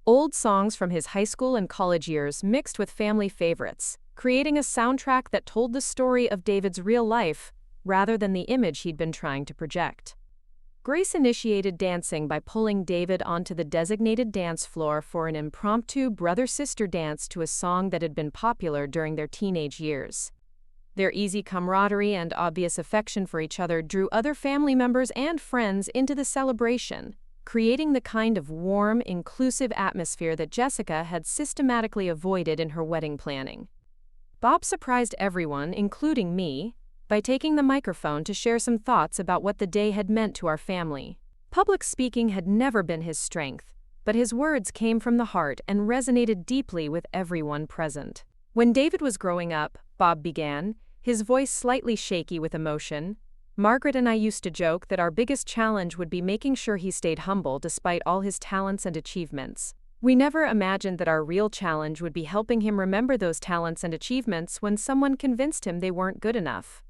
[SPEAKER 1] Old songs from his high school and college years mixed with family favorites, creating a soundtrack that told the story of David's real life rather than the image he'd been trying to project. Grace initiated dancing by pulling David onto the designated dance floor for an impromptu brother-sister dance to a song that had been popular during their teenage years. Their easy camaraderie and obvious affection for each other drew other family members and friends into the celebration, creating the kind of warm, inclusive atmosphere that Jessica had systematically avoided in her wedding planning. Bob surprised everyone, including me, by taking the microphone to share some thoughts about what the day had meant to our family. Public speaking had never been his strength, but his words came from the heart and resonated deeply with everyone present. "When David was growing up," Bob began, his voice slightly shaky with emotion, "Margaret and I used to joke that our biggest challenge would be making sure he stayed humble despite all his talents and achievements. We never imagined that our real challenge would be helping him remember those talents and achievements when someone convinced him they weren't good enough."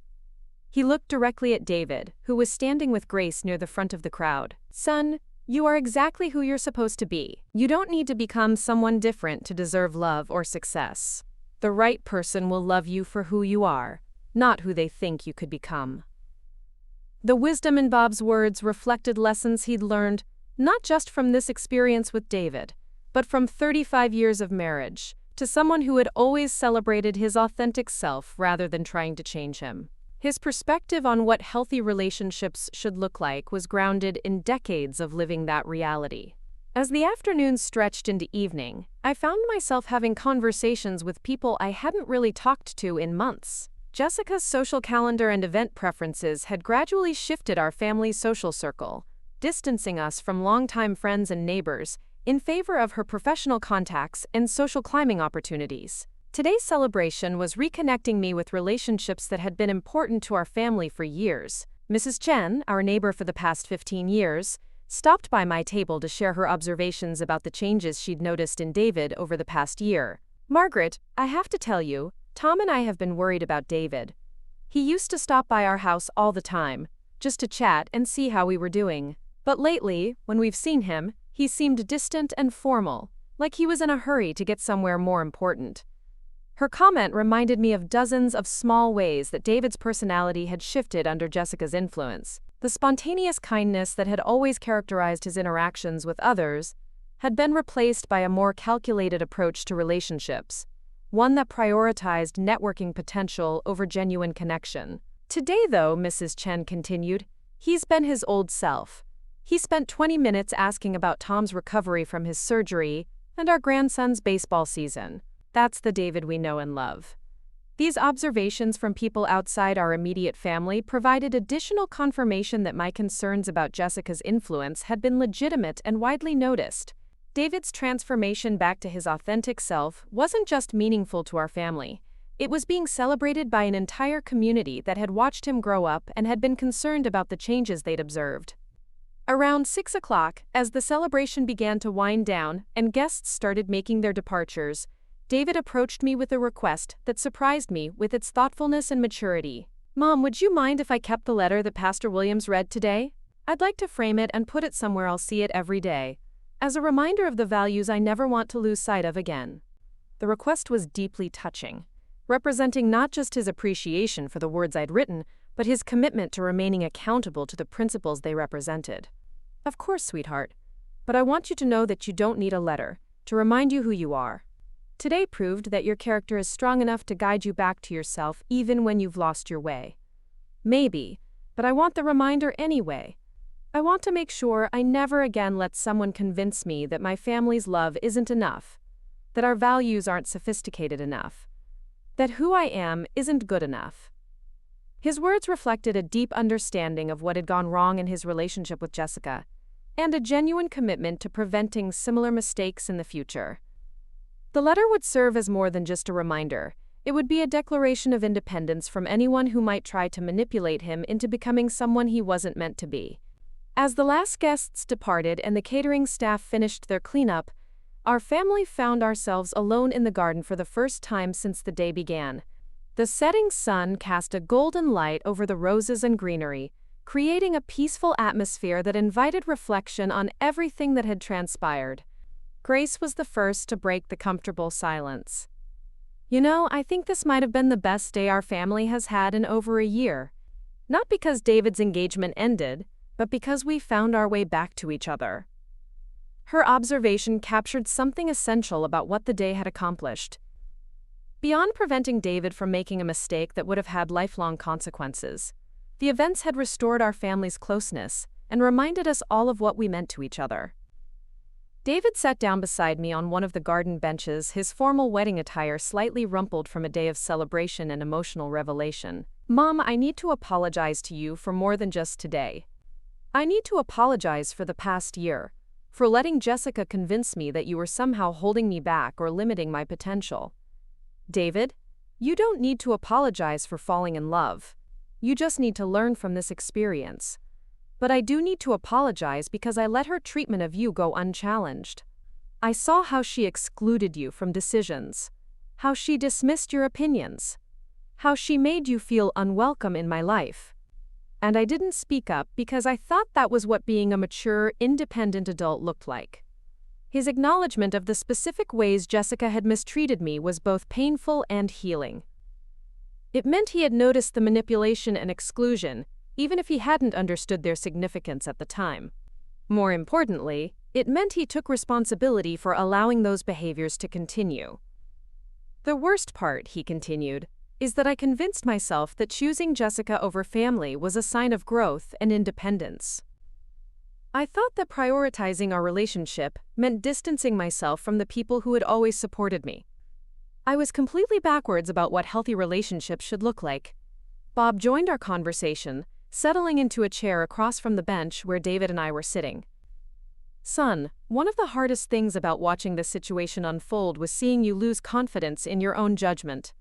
[SPEAKER 1] He looked directly at David, who was standing with Grace near the front of the crowd. "Son, you are exactly who you're supposed to be. You don't need to become someone different to deserve love or success. The right person will love you for who you are, not who they think you could become." The wisdom in Bob's words reflected lessons he'd learned, not just from this experience with David, but from 35 years of marriage, to someone who had always celebrated his authentic self rather than trying to change him. His perspective on what healthy relationships should look like was grounded in decades of living that reality. As the afternoon stretched into evening, I found myself having conversations with people I hadn't really talked to in months. Jessica's social calendar and event preferences had gradually shifted our family's social circle, distancing us from longtime friends and neighbors in favor of her professional contacts and social climbing opportunities. Today's celebration was reconnecting me with relationships that had been important to our family for years. Mrs. Chen, our neighbor for the past 15 years, stopped by my table to share her observations about the changes she'd noticed in David over the past year. "Margaret, I have to tell you, Tom and I have been worried about David. He used to stop by our house all the time, just to chat and see how we were doing. But lately, when we've seen him, he seemed distant and formal, like he was in a hurry to get somewhere more important." Her comment reminded me of dozens of small ways that David's personality had shifted under Jessica's influence. The spontaneous kindness that had always characterized his interactions with others had been replaced by a more calculated approach to relationships, one that prioritized networking potential over genuine connection. "Today, though," Mrs. Chen continued, "he's been his old self. He spent 20 minutes asking about Tom's recovery from his surgery and our grandson's baseball season. That's the David we know and love." These observations from people outside our immediate family provided additional confirmation that my concerns about Jessica's influence had been legitimate and widely noticed. David's transformation back to his authentic self wasn't just meaningful to our family. It was being celebrated by an entire community that had watched him grow up and had been concerned about the changes they'd observed. Around 6 o'clock, as the celebration began to wind down and guests started making their departures, David approached me with a request that surprised me with its thoughtfulness and maturity. "Mom, would you mind if I kept the letter that Pastor Williams read today? I'd like to frame it and put it somewhere I'll see it every day, as a reminder of the values I never want to lose sight of again." The request was deeply touching, representing not just his appreciation for the words I'd written, but his commitment to remaining accountable to the principles they represented. "Of course, sweetheart, but I want you to know that you don't need a letter to remind you who you are. Today proved that your character is strong enough to guide you back to yourself even when you've lost your way. Maybe, but I want the reminder anyway. I want to make sure I never again let someone convince me that my family's love isn't enough, that our values aren't sophisticated enough, that who I am isn't good enough." His words reflected a deep understanding of what had gone wrong in his relationship with Jessica, and a genuine commitment to preventing similar mistakes in the future. The letter would serve as more than just a reminder. It would be a declaration of independence from anyone who might try to manipulate him into becoming someone he wasn't meant to be. As the last guests departed and the catering staff finished their cleanup, our family found ourselves alone in the garden for the first time since the day began. The setting sun cast a golden light over the roses and greenery, creating a peaceful atmosphere that invited reflection on everything that had transpired. Grace was the first to break the comfortable silence. "You know, I think this might have been the best day our family has had in over a year. Not because David's engagement ended, but because we found our way back to each other." Her observation captured something essential about what the day had accomplished. Beyond preventing David from making a mistake that would have had lifelong consequences, the events had restored our family's closeness and reminded us all of what we meant to each other. David sat down beside me on one of the garden benches, his formal wedding attire slightly rumpled from a day of celebration and emotional revelation. "Mom, I need to apologize to you for more than just today. I need to apologize for the past year, for letting Jessica convince me that you were somehow holding me back or limiting my potential. David, you don't need to apologize for falling in love. You just need to learn from this experience. But I do need to apologize because I let her treatment of you go unchallenged. I saw how she excluded you from decisions, how she dismissed your opinions, how she made you feel unwelcome in my life. And I didn't speak up because I thought that was what being a mature, independent adult looked like." His acknowledgement of the specific ways Jessica had mistreated me was both painful and healing. It meant he had noticed the manipulation and exclusion, even if he hadn't understood their significance at the time. More importantly, it meant he took responsibility for allowing those behaviors to continue. "The worst part," he continued, "is that I convinced myself that choosing Jessica over family was a sign of growth and independence. I thought that prioritizing our relationship meant distancing myself from the people who had always supported me. I was completely backwards about what healthy relationships should look like." Bob joined our conversation, settling into a chair across from the bench where David and I were sitting. "Son, one of the hardest things about watching this situation unfold was seeing you lose confidence in your own judgment.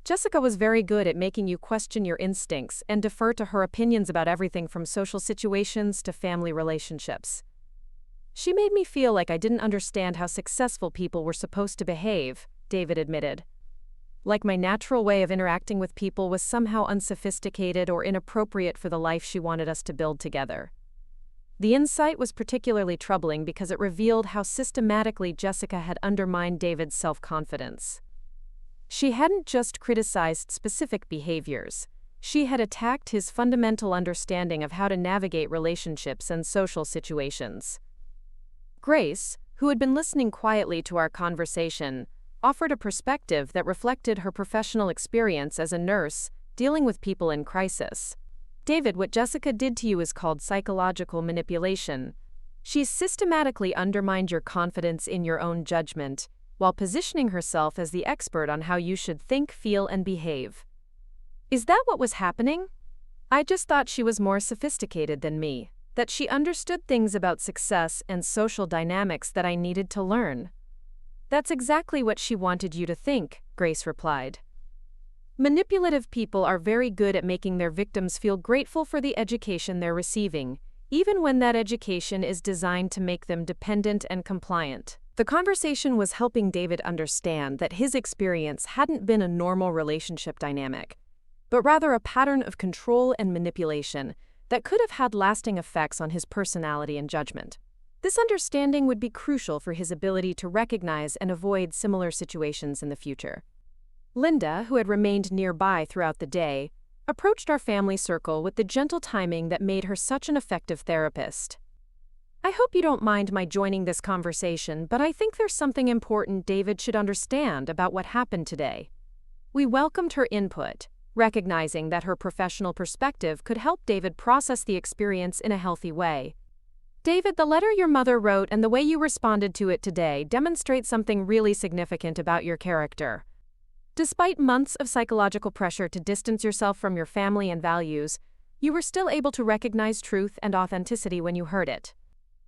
[SPEAKER 1] Jessica was very good at making you question your instincts and defer to her opinions about everything from social situations to family relationships. She made me feel like I didn't understand how successful people were supposed to behave," David admitted. "Like my natural way of interacting with people was somehow unsophisticated or inappropriate for the life she wanted us to build together." The insight was particularly troubling because it revealed how systematically Jessica had undermined David's self-confidence. She hadn't just criticized specific behaviors. She had attacked his fundamental understanding of how to navigate relationships and social situations. Grace, who had been listening quietly to our conversation, offered a perspective that reflected her professional experience as a nurse dealing with people in crisis. "David, what Jessica did to you is called psychological manipulation. She's systematically undermined your confidence in your own judgment, while positioning herself as the expert on how you should think, feel, and behave." "Is that what was happening? I just thought she was more sophisticated than me, that she understood things about success and social dynamics that I needed to learn." "That's exactly what she wanted you to think," Grace replied. "Manipulative people are very good at making their victims feel grateful for the education they're receiving, even when that education is designed to make them dependent and compliant." The conversation was helping David understand that his experience hadn't been a normal relationship dynamic, but rather a pattern of control and manipulation that could have had lasting effects on his personality and judgment. This understanding would be crucial for his ability to recognize and avoid similar situations in the future. Linda, who had remained nearby throughout the day, approached our family circle with the gentle timing that made her such an effective therapist. "I hope you don't mind my joining this conversation, but I think there's something important David should understand about what happened today." We welcomed her input, recognizing that her professional perspective could help David process the experience in a healthy way. "David, the letter your mother wrote and the way you responded to it today demonstrate something really significant about your character. Despite months of psychological pressure to distance yourself from your family and values, you were still able to recognize truth and authenticity when you heard it."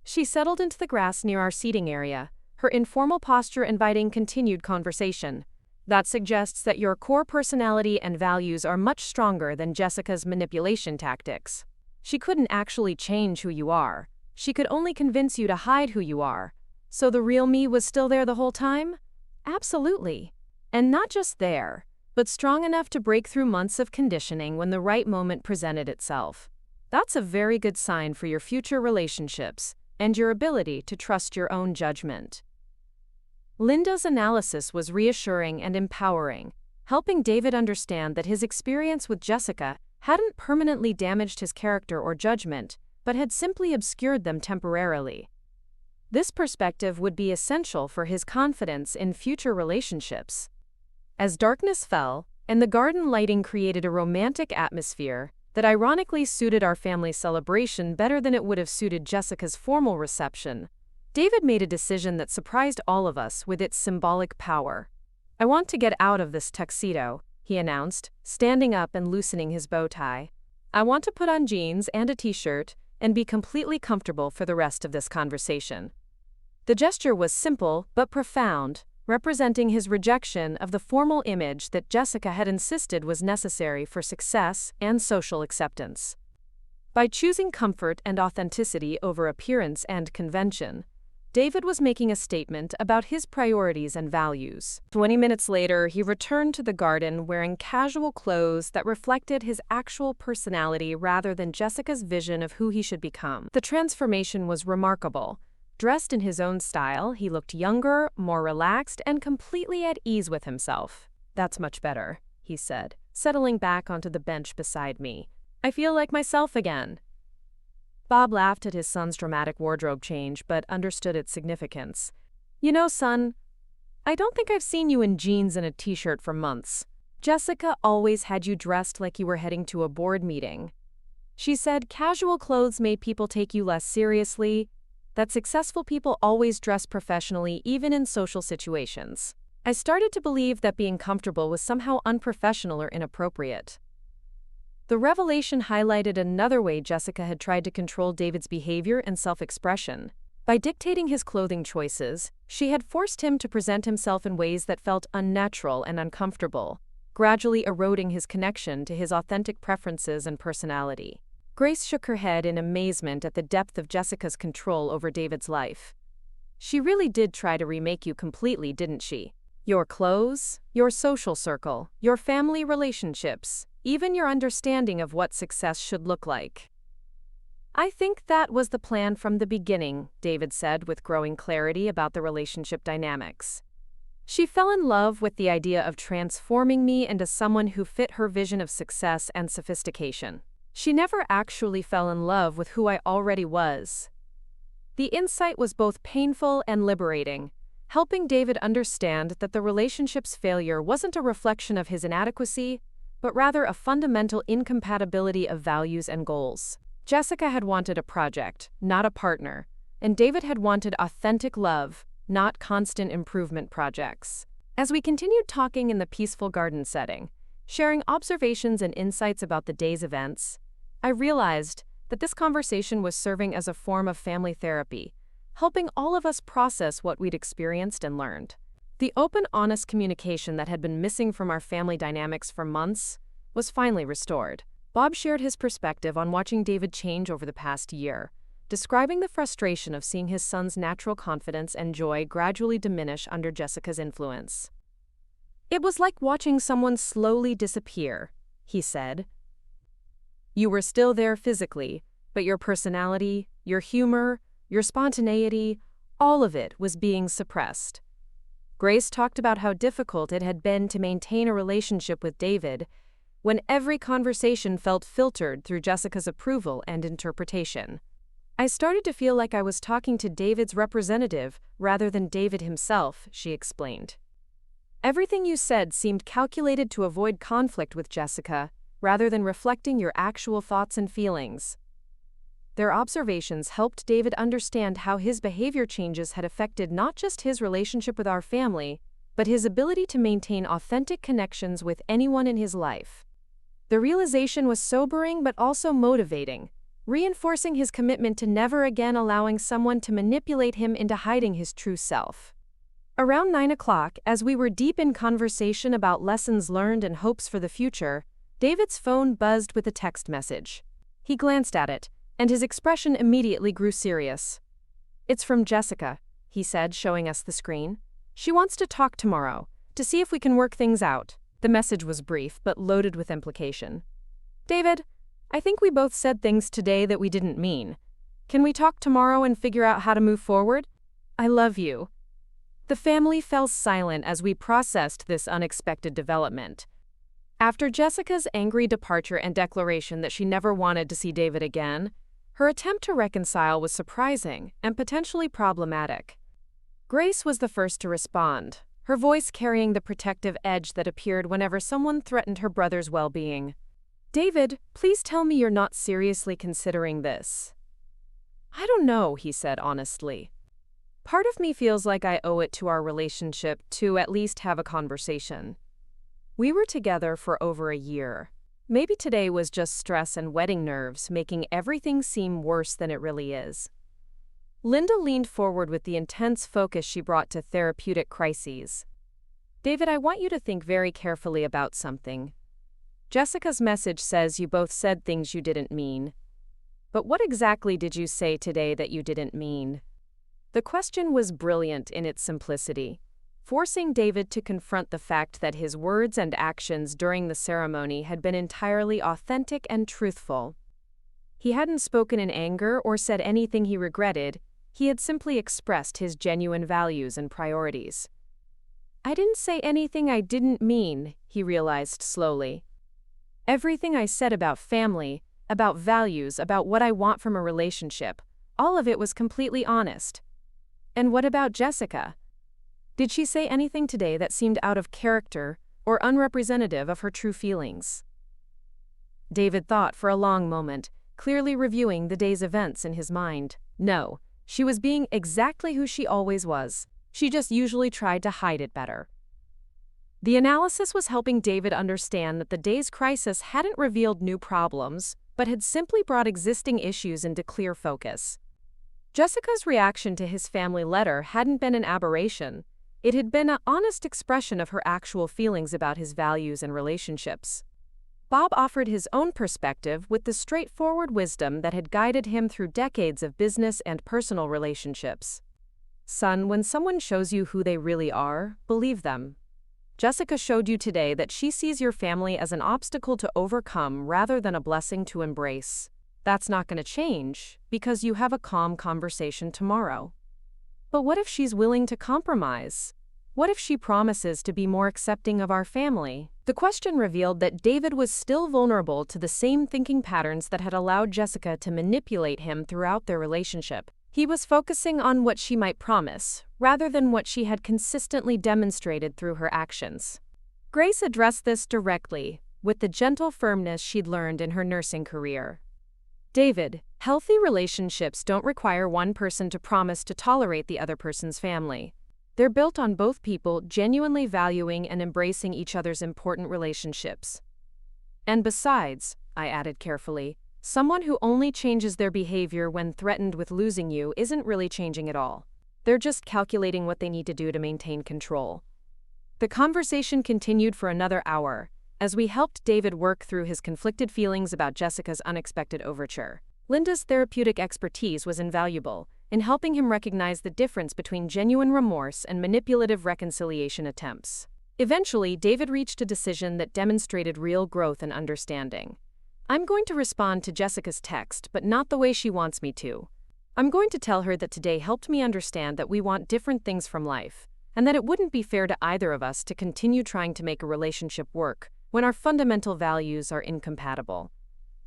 [SPEAKER 1] She settled into the grass near our seating area, her informal posture inviting continued conversation. "That suggests that your core personality and values are much stronger than Jessica's manipulation tactics. She couldn't actually change who you are. She could only convince you to hide who you are. So the real me was still there the whole time?" "Absolutely. And not just there, but strong enough to break through months of conditioning when the right moment presented itself. That's a very good sign for your future relationships and your ability to trust your own judgment." Linda's analysis was reassuring and empowering, helping David understand that his experience with Jessica hadn't permanently damaged his character or judgment, but had simply obscured them temporarily. This perspective would be essential for his confidence in future relationships. As darkness fell, and the garden lighting created a romantic atmosphere that ironically suited our family's celebration better than it would have suited Jessica's formal reception, David made a decision that surprised all of us with its symbolic power. "I want to get out of this tuxedo," he announced, standing up and loosening his bow tie. "I want to put on jeans and a t-shirt and be completely comfortable for the rest of this conversation." The gesture was simple but profound, representing his rejection of the formal image that Jessica had insisted was necessary for success and social acceptance. By choosing comfort and authenticity over appearance and convention, David was making a statement about his priorities and values. 20 minutes later, he returned to the garden wearing casual clothes that reflected his actual personality rather than Jessica's vision of who he should become. The transformation was remarkable. Dressed in his own style, he looked younger, more relaxed, and completely at ease with himself. "That's much better," he said, settling back onto the bench beside me. "I feel like myself again." Bob laughed at his son's dramatic wardrobe change, but understood its significance. "You know, son, I don't think I've seen you in jeans and a t-shirt for months. Jessica always had you dressed like you were heading to a board meeting. She said casual clothes made people take you less seriously, that successful people always dress professionally even in social situations. I started to believe that being comfortable was somehow unprofessional or inappropriate." The revelation highlighted another way Jessica had tried to control David's behavior and self-expression. By dictating his clothing choices, she had forced him to present himself in ways that felt unnatural and uncomfortable, gradually eroding his connection to his authentic preferences and personality. Grace shook her head in amazement at the depth of Jessica's control over David's life. "She really did try to remake you completely, didn't she? Your clothes, your social circle, your family relationships, even your understanding of what success should look like." "I think that was the plan from the beginning," David said with growing clarity about the relationship dynamics. "She fell in love with the idea of transforming me into someone who fit her vision of success and sophistication. She never actually fell in love with who I already was." The insight was both painful and liberating, helping David understand that the relationship's failure wasn't a reflection of his inadequacy, but rather a fundamental incompatibility of values and goals. Jessica had wanted a project, not a partner, and David had wanted authentic love, not constant improvement projects. As we continued talking in the peaceful garden setting, sharing observations and insights about the day's events, I realized that this conversation was serving as a form of family therapy, helping all of us process what we'd experienced and learned. The open, honest communication that had been missing from our family dynamics for months was finally restored. Bob shared his perspective on watching David change over the past year, describing the frustration of seeing his son's natural confidence and joy gradually diminish under Jessica's influence. "It was like watching someone slowly disappear," he said. You were still there physically, but your personality, your humor, your spontaneity, all of it was being suppressed. Grace talked about how difficult it had been to maintain a relationship with David when every conversation felt filtered through Jessica's approval and interpretation. I started to feel like I was talking to David's representative rather than David himself, she explained. Everything you said seemed calculated to avoid conflict with Jessica, rather than reflecting your actual thoughts and feelings. Their observations helped David understand how his behavior changes had affected not just his relationship with our family, but his ability to maintain authentic connections with anyone in his life. The realization was sobering but also motivating, reinforcing his commitment to never again allowing someone to manipulate him into hiding his true self. Around 9 o'clock, as we were deep in conversation about lessons learned and hopes for the future, David's phone buzzed with a text message. He glanced at it, and his expression immediately grew serious. "It's from Jessica," he said, showing us the screen. "She wants to talk tomorrow, to see if we can work things out." The message was brief, but loaded with implication. "David, I think we both said things today that we didn't mean. Can we talk tomorrow and figure out how to move forward? I love you." The family fell silent as we processed this unexpected development. After Jessica's angry departure and declaration that she never wanted to see David again, her attempt to reconcile was surprising and potentially problematic. Grace was the first to respond, her voice carrying the protective edge that appeared whenever someone threatened her brother's well-being. "David, please tell me you're not seriously considering this." "I don't know," he said honestly. "Part of me feels like I owe it to our relationship to at least have a conversation. We were together for over a year. Maybe today was just stress and wedding nerves making everything seem worse than it really is." Linda leaned forward with the intense focus she brought to therapeutic crises. "David, I want you to think very carefully about something. Jessica's message says you both said things you didn't mean. But what exactly did you say today that you didn't mean?" The question was brilliant in its simplicity, forcing David to confront the fact that his words and actions during the ceremony had been entirely authentic and truthful. He hadn't spoken in anger or said anything he regretted, he had simply expressed his genuine values and priorities. "I didn't say anything I didn't mean," he realized slowly. "Everything I said about family, about values, about what I want from a relationship, all of it was completely honest." "And what about Jessica? Did she say anything today that seemed out of character or unrepresentative of her true feelings?" David thought for a long moment, clearly reviewing the day's events in his mind. No, she was being exactly who she always was. She just usually tried to hide it better. The analysis was helping David understand that the day's crisis hadn't revealed new problems, but had simply brought existing issues into clear focus. Jessica's reaction to his family letter hadn't been an aberration. It had been an honest expression of her actual feelings about his values and relationships. Bob offered his own perspective with the straightforward wisdom that had guided him through decades of business and personal relationships. "Son, when someone shows you who they really are, believe them. Jessica showed you today that she sees your family as an obstacle to overcome rather than a blessing to embrace. That's not going to change, because you have a calm conversation tomorrow. But what if she's willing to compromise? What if she promises to be more accepting of our family?" The question revealed that David was still vulnerable to the same thinking patterns that had allowed Jessica to manipulate him throughout their relationship. He was focusing on what she might promise, rather than what she had consistently demonstrated through her actions. Grace addressed this directly, with the gentle firmness she'd learned in her nursing career. "David, healthy relationships don't require one person to promise to tolerate the other person's family. They're built on both people genuinely valuing and embracing each other's important relationships. And besides," I added carefully, "someone who only changes their behavior when threatened with losing you isn't really changing at all. They're just calculating what they need to do to maintain control." The conversation continued for another hour, as we helped David work through his conflicted feelings about Jessica's unexpected overture. Linda's therapeutic expertise was invaluable in helping him recognize the difference between genuine remorse and manipulative reconciliation attempts. Eventually, David reached a decision that demonstrated real growth and understanding. I'm going to respond to Jessica's text, but not the way she wants me to. I'm going to tell her that today helped me understand that we want different things from life, and that it wouldn't be fair to either of us to continue trying to make a relationship work when our fundamental values are incompatible.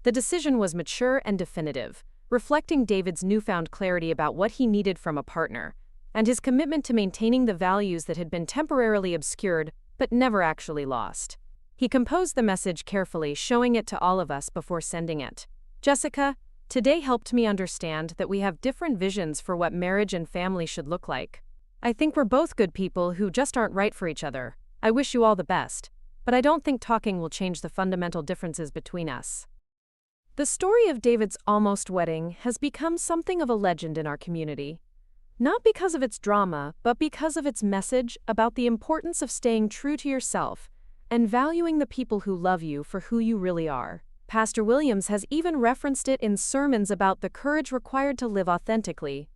[SPEAKER 1] The decision was mature and definitive, reflecting David's newfound clarity about what he needed from a partner, and his commitment to maintaining the values that had been temporarily obscured but never actually lost. He composed the message carefully, showing it to all of us before sending it. Jessica, today helped me understand that we have different visions for what marriage and family should look like. I think we're both good people who just aren't right for each other. I wish you all the best, but I don't think talking will change the fundamental differences between us. The story of David's almost wedding has become something of a legend in our community. Not because of its drama, but because of its message about the importance of staying true to yourself and valuing the people who love you for who you really are. Pastor Williams has even referenced it in sermons about the courage required to live authentically.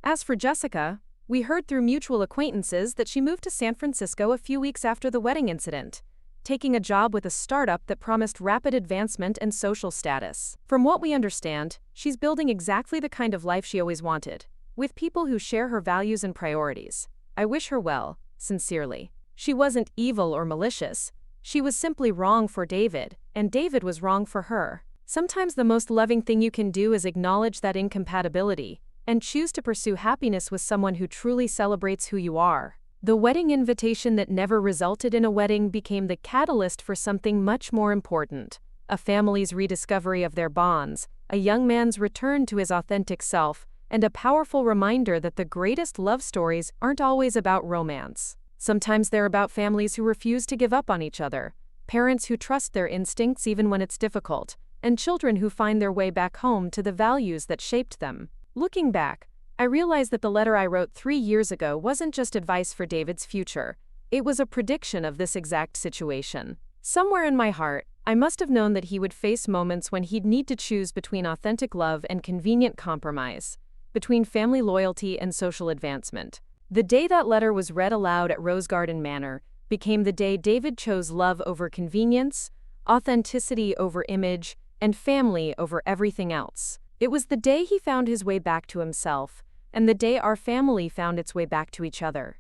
[SPEAKER 1] As for Jessica, we heard through mutual acquaintances that she moved to San Francisco a few weeks after the wedding incident, taking a job with a startup that promised rapid advancement and social status. From what we understand, she's building exactly the kind of life she always wanted, with people who share her values and priorities. I wish her well, sincerely. She wasn't evil or malicious. She was simply wrong for David, and David was wrong for her. Sometimes the most loving thing you can do is acknowledge that incompatibility and choose to pursue happiness with someone who truly celebrates who you are. The wedding invitation that never resulted in a wedding became the catalyst for something much more important: a family's rediscovery of their bonds, a young man's return to his authentic self, and a powerful reminder that the greatest love stories aren't always about romance. Sometimes they're about families who refuse to give up on each other, parents who trust their instincts even when it's difficult, and children who find their way back home to the values that shaped them. Looking back, I realized that the letter I wrote 3 years ago wasn't just advice for David's future. It was a prediction of this exact situation. Somewhere in my heart, I must have known that he would face moments when he'd need to choose between authentic love and convenient compromise, between family loyalty and social advancement. The day that letter was read aloud at Rose Garden Manor became the day David chose love over convenience, authenticity over image, and family over everything else. It was the day he found his way back to himself, and the day our family found its way back to each other.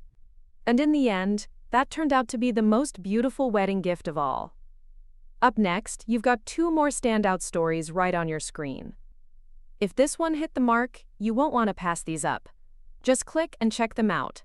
[SPEAKER 1] And in the end, that turned out to be the most beautiful wedding gift of all. Up next, you've got 2 more standout stories right on your screen. If this one hit the mark, you won't want to pass these up. Just click and check them out.